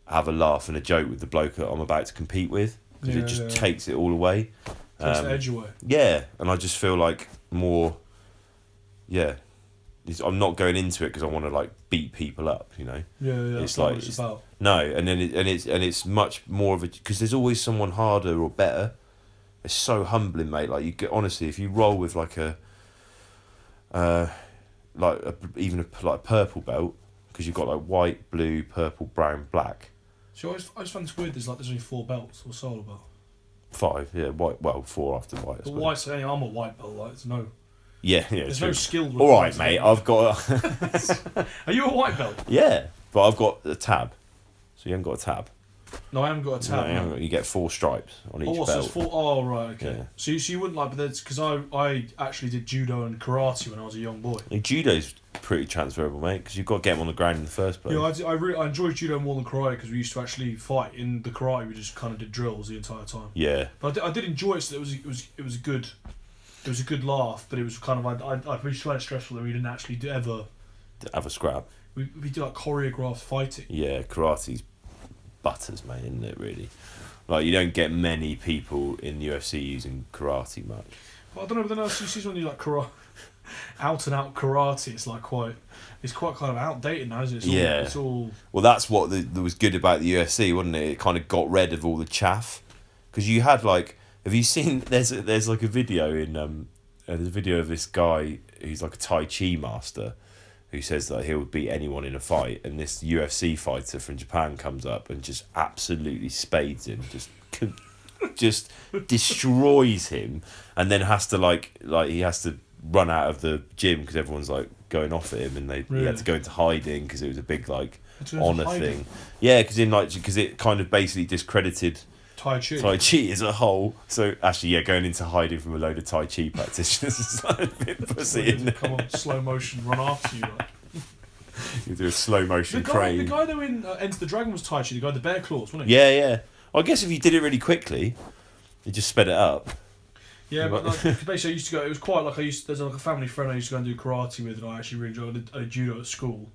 have a laugh and a joke with the bloke that I'm about to compete with, because it just takes it all away. Takes the edge away. Yeah, and I just feel like more. Yeah, I'm not going into it because I want to like beat people up, you know. Yeah. It's like it's about. No, and then it's much more of a, because there's always someone harder or better. It's so humbling, mate. Like you get, honestly, if you roll with like a purple belt, because you've got like white, blue, purple, brown, black. So I just find this weird. There's only 4 belts or solo belt. 5, yeah, white. Well, 4 after white. But white's I'm a white belt. Like there's no. Yeah. There's no skill. All right, mate. I've got. Are you a white belt? Yeah, but I've got a tab. So you haven't got a tab. No, I haven't got a tab. No, you get 4 stripes on each belt. So 4. Oh, right, okay. Yeah. So you wouldn't like, but that's because I actually did judo and karate when I was a young boy. And judo's pretty transferable, mate, because you've got to get them on the ground in the first place. Yeah, I enjoyed judo more than karate, because we used to actually fight. In the karate, we just kind of did drills the entire time. Yeah. But I did enjoy it. So it was a good. It was a good laugh, but it was kind of I'd really find it stressful that we didn't actually ever have a scrap. We do like choreographed fighting. Yeah, karate's butters, mate, isn't it? Really, like you don't get many people in the UFC using karate much. Well, I don't know, but then you see when you like karate, out and out karate, it's quite kind of outdated now, isn't it? It's all. Well, that's what that was good about the UFC, wasn't it? It kind of got rid of all the chaff, because you had like. Have you seen? There's like a video in there's a video of this guy who's like a Tai Chi master, who says that he'll beat anyone in a fight, and this UFC fighter from Japan comes up and just absolutely spades him, just destroys him, and then has to like he has to run out of the gym because everyone's like going off at him, and he had to go into hiding because it was a big like honour thing. Yeah, because it kind of basically discredited Tai Chi as a whole. So actually, going into hiding from a load of Tai Chi practitioners is like a bit pussy, isn't it? Come on, slow motion, run after you. You do a slow motion The crane. guy that in Enter the Dragon was Tai Chi, the guy with the bear claws, wasn't he? Yeah. I guess if you did it really quickly, you just sped it up. Yeah, but like, basically I used to go, it was quite like there's like a family friend I used to go and do karate with, and I actually really enjoyed it. I did judo at school.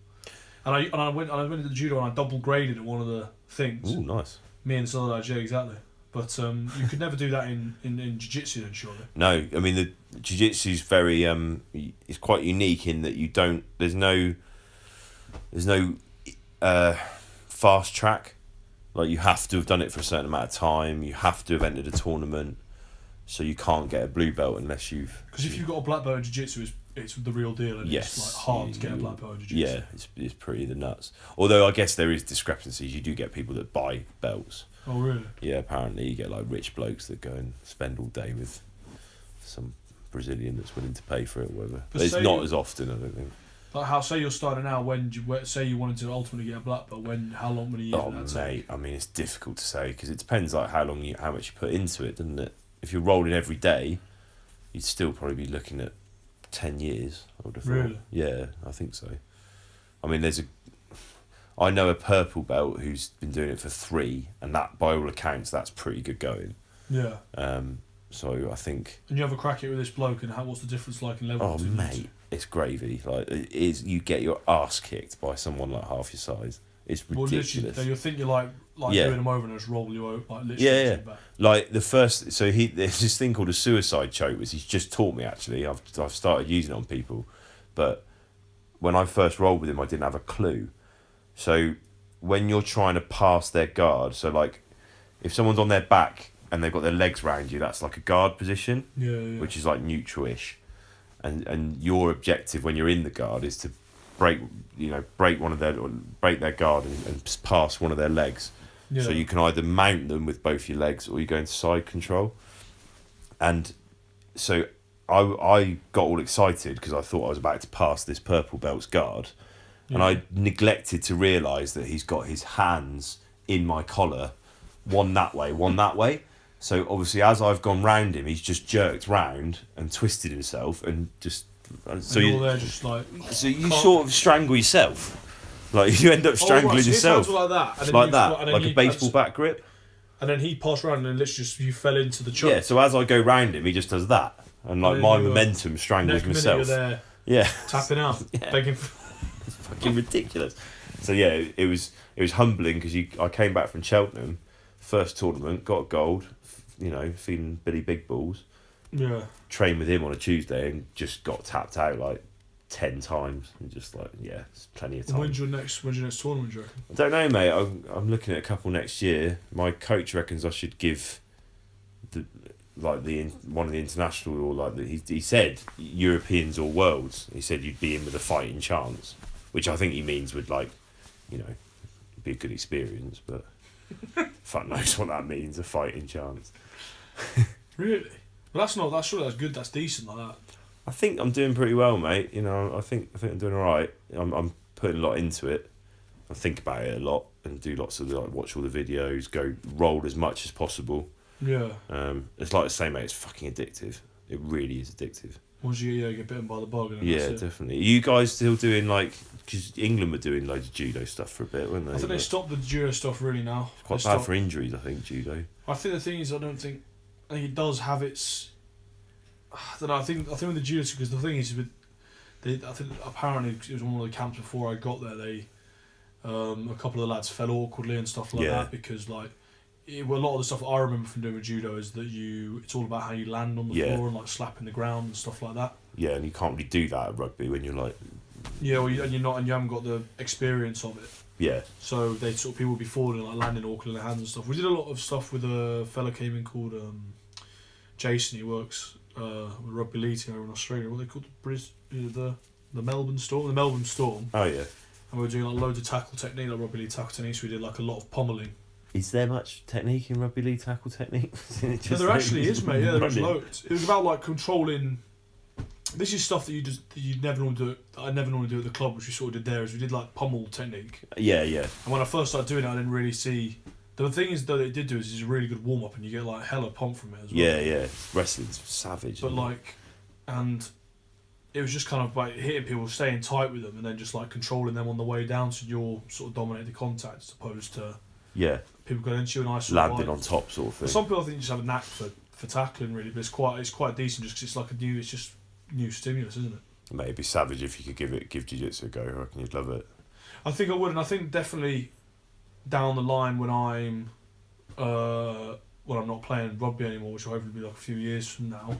And I went into the judo and I double graded at one of the things. Ooh, nice. Me and some other lads, yeah, exactly. But you could never do that in jiu-jitsu then, surely. No, I mean the jiu-jitsu's very it's quite unique in that you don't there's no fast track. Like you have to have done it for a certain amount of time, you have to have entered a tournament, so you can't get a blue belt unless you've... Because if you've got a black belt in jiu-jitsu, it's the real deal, and yes, it's like hard to get a black belt in jiu-jitsu. Yeah, it's pretty the nuts. Although I guess there is discrepancies. You do get people that buy belts. Oh really? Yeah, apparently you get like rich blokes that go and spend all day with some Brazilian that's willing to pay for it or whatever. But it's not as often, I don't think. Like say you're starting now, say you wanted to ultimately get a black belt, how long would you use that mate, I mean it's difficult to say because it depends like how much you put into it, doesn't it? If you're rolling every day, you'd still probably be looking at 10 years, I would have thought. Really? Yeah, I think so. I mean I know a purple belt who's been doing it for 3, and that by all accounts that's pretty good going. Yeah. So I think... And you have a crack at it with this bloke, and what's the difference like in level? Oh mate, it's gravy. Like it is, you get your ass kicked by someone like half your size. It's ridiculous. Well, you'll think you're like yeah. doing them over and just roll you over, like literally. Yeah. Back. Like the first, so there's this thing called a suicide choke, which he's just taught me actually. I've started using it on people, but when I first rolled with him, I didn't have a clue. So when you're trying to pass their guard, so like if someone's on their back and they've got their legs round you, that's like a guard position, which is like neutral-ish. And your objective when you're in the guard is to break their guard and pass one of their legs. Yeah. So you can either mount them with both your legs or you go into side control. And so I got all excited because I thought I was about to pass this purple belt's guard. Yeah. And I neglected to realise that he's got his hands in my collar, one that way. So obviously as I've gone round him, he's just jerked round and twisted himself and just... So you're there just like... So you sort of strangle yourself. Like you end up strangling yourself. Like that. And like that. Like a baseball bat grip. And then he passed around and literally just you fell into the choke. Yeah, so as I go round him, he just does that. And like my momentum strangles myself. You're there tapping out, begging for... It's fucking ridiculous. So yeah, it was humbling because I came back from Cheltenham, first tournament, got gold, feeling Billy Big Balls. Yeah. Trained with him on a Tuesday and just got tapped out like 10 times and just like it's plenty of time. When's your next tournament, do you reckon? I don't know, mate. I'm looking at a couple next year. My coach reckons I should give one of the international or like he said Europeans or worlds. He said you'd be in with a fighting chance, which I think he means would be a good experience, but fuck knows what that means, a fighting chance. Really? Well, that's good. That's decent like that. I think I'm doing pretty well, mate. I think I'm doing all right. I'm putting a lot into it. I think about it a lot and do lots of watch all the videos, go roll as much as possible. Yeah. It's like I say, mate. It's fucking addictive. It really is addictive. Once you get bitten by the bug. Yeah, definitely. Are you guys still doing because England were doing loads of judo stuff for a bit, weren't they? I think they stopped the judo stuff really now. It's quite bad for injuries, I think, judo. I think the thing is, I think it does have its. I don't know. I think with the judo, because the thing is I think apparently it was one of the camps before I got there. A couple of the lads fell awkwardly and stuff like that because a lot of the stuff I remember from doing with judo is that it's all about how you land on the floor and slapping the ground and stuff like that. Yeah, and you can't really do that at rugby when you're like. Yeah, well, you haven't got the experience of it. Yeah. So people would be falling landing awkwardly in their hands and stuff. We did a lot of stuff with a fella came in called Jason. He works with rugby league team over in Australia. What are they called? The Melbourne Storm. The Melbourne Storm. Oh yeah. And we were doing loads of tackle technique, rugby league tackle technique. So we did a lot of pommeling. Is there much technique in rugby league tackle technique? There actually is, mate. Yeah, there was loads. It was about controlling. This is stuff that you never normally do. I never normally do at the club, which we sort of did there. Is we did pommel technique. Yeah. And when I first started doing it, I didn't really see. The thing is, though, it did do is a really good warm up, and you get hella pump from it as well. Yeah. Wrestling's savage. But and it was just kind of like hitting people, staying tight with them, and then just like controlling them on the way down, so you're sort of dominating the contact as opposed to people going into you and I sort landing of like, on top sort of thing. Some people I think just have a knack for tackling really, but it's quite decent just because it's like it's just new stimulus, isn't it? Mate, it'd be savage if you could give jiu-jitsu a go. I reckon you'd love it. I think I would, and I think definitely down the line when I'm not playing rugby anymore, which will hopefully be like a few years from now.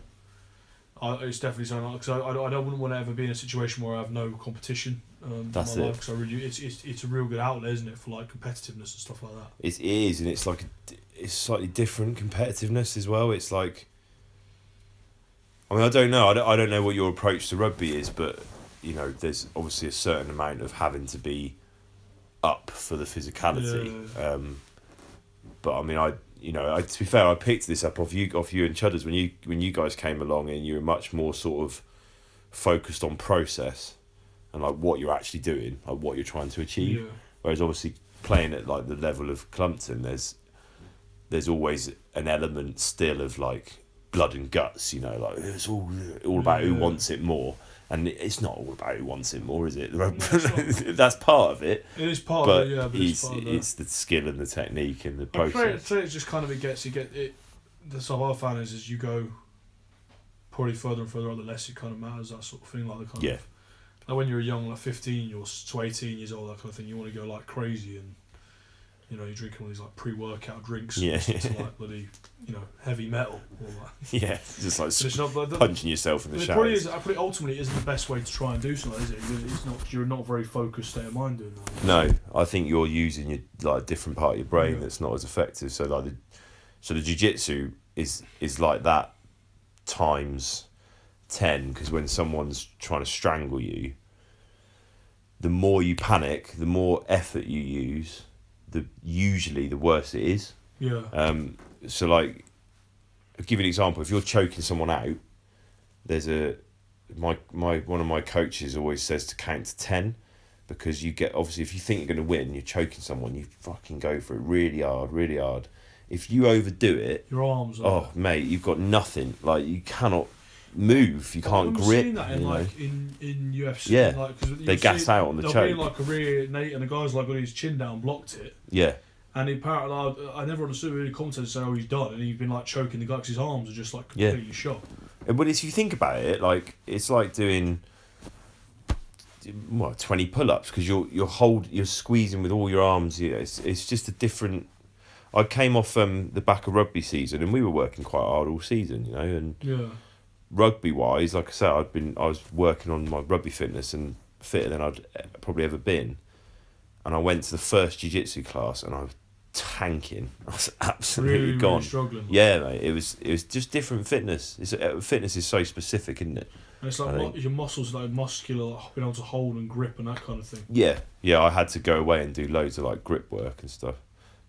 It's definitely something because I wouldn't want to ever be in a situation where I have no competition. That's in my it. Life, because it's a real good outlet, isn't it, for like competitiveness and stuff like that. It is, and it's like it's slightly different competitiveness as well. It's like, I mean, I don't know. I don't know what your approach to rugby is, but you know, there's obviously a certain amount of having to be up for the physicality. Yeah. But I mean, to be fair, I picked this up off you and Chudders when you guys came along, and you were much more sort of focused on process and like what you're actually doing, like what you're trying to achieve. Yeah. Whereas obviously playing at like the level of Clumpton, there's always an element still of like blood and guts, you know, like it's all about who wants it more. And it's not all about who wants it more, is it? No, that's part of it. It is part of it, yeah. But it's the skill and the technique and the process. It's just kind of it. The stuff I found is as you go probably further and further on, the less it kind of matters, that sort of thing. Like the kind of, like when you're young, like 15 to 18 years old, that kind of thing, you want to go like crazy and, you know, you're drinking all these like pre-workout drinks, to like bloody, you know, heavy metal. All that. Yeah, just like it's not, punching yourself in the shower. Probably ultimately isn't the best way to try and do something, is it? It's not. You're not very focused state of mind doing that. No, I think you're using your like different part of your brain that's not as effective. So like the jiu-jitsu is like that times 10, because when someone's trying to strangle you, the more you panic, the more effort you use, usually the worse it is. Yeah. So like, I'll give you an example. If you're choking someone out, there's one of my coaches always says to count to 10, because you get, obviously if you think you're going to win, you're choking someone, you fucking go for it really hard. If you overdo it, your arms. Mate, you've got nothing. Like you cannot move, you can't grip. Seen that in UFC. Yeah, like, they gas out on the choke. They'll be in like a rear Nate, and the guy's like got his chin down, blocked it. Yeah. And he apparently, I never understood really commentators say, he's done, and he's been like choking the guy because his arms are just like completely shot. But if you think about it, like it's like doing 20 pull-ups, because you're squeezing with all your arms. Yeah, it's just a different. I came off the back of rugby season, and we were working quite hard all season, you know, and rugby wise, like I said, I was working on my rugby fitness and fitter than I'd probably ever been, and I went to the first jiu-jitsu class and I was tanking. I was absolutely gone. Really struggling. Yeah, mate. It was just different fitness. Fitness is so specific, isn't it? And it's like your muscles like muscular, like being able to hold and grip and that kind of thing. Yeah. I had to go away and do loads of like grip work and stuff.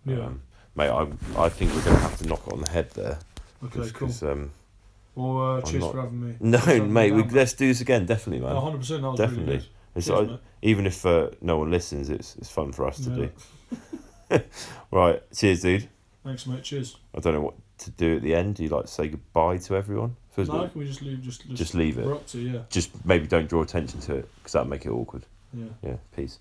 Yeah. Mate, I think we're gonna have to knock it on the head there. Okay, cool. Well, cheers for having me. No, mate, let's do this again, definitely, man. 100%, that was definitely. Really good. Cheers, even if no one listens, it's fun for us to do. Right, cheers, dude. Thanks, mate. Cheers. I don't know what to do at the end. Do you like to say goodbye to everyone? No, can we just leave? Just leave it. We're up to, Just maybe don't draw attention to it, because that'll make it awkward. Yeah. Yeah. Peace.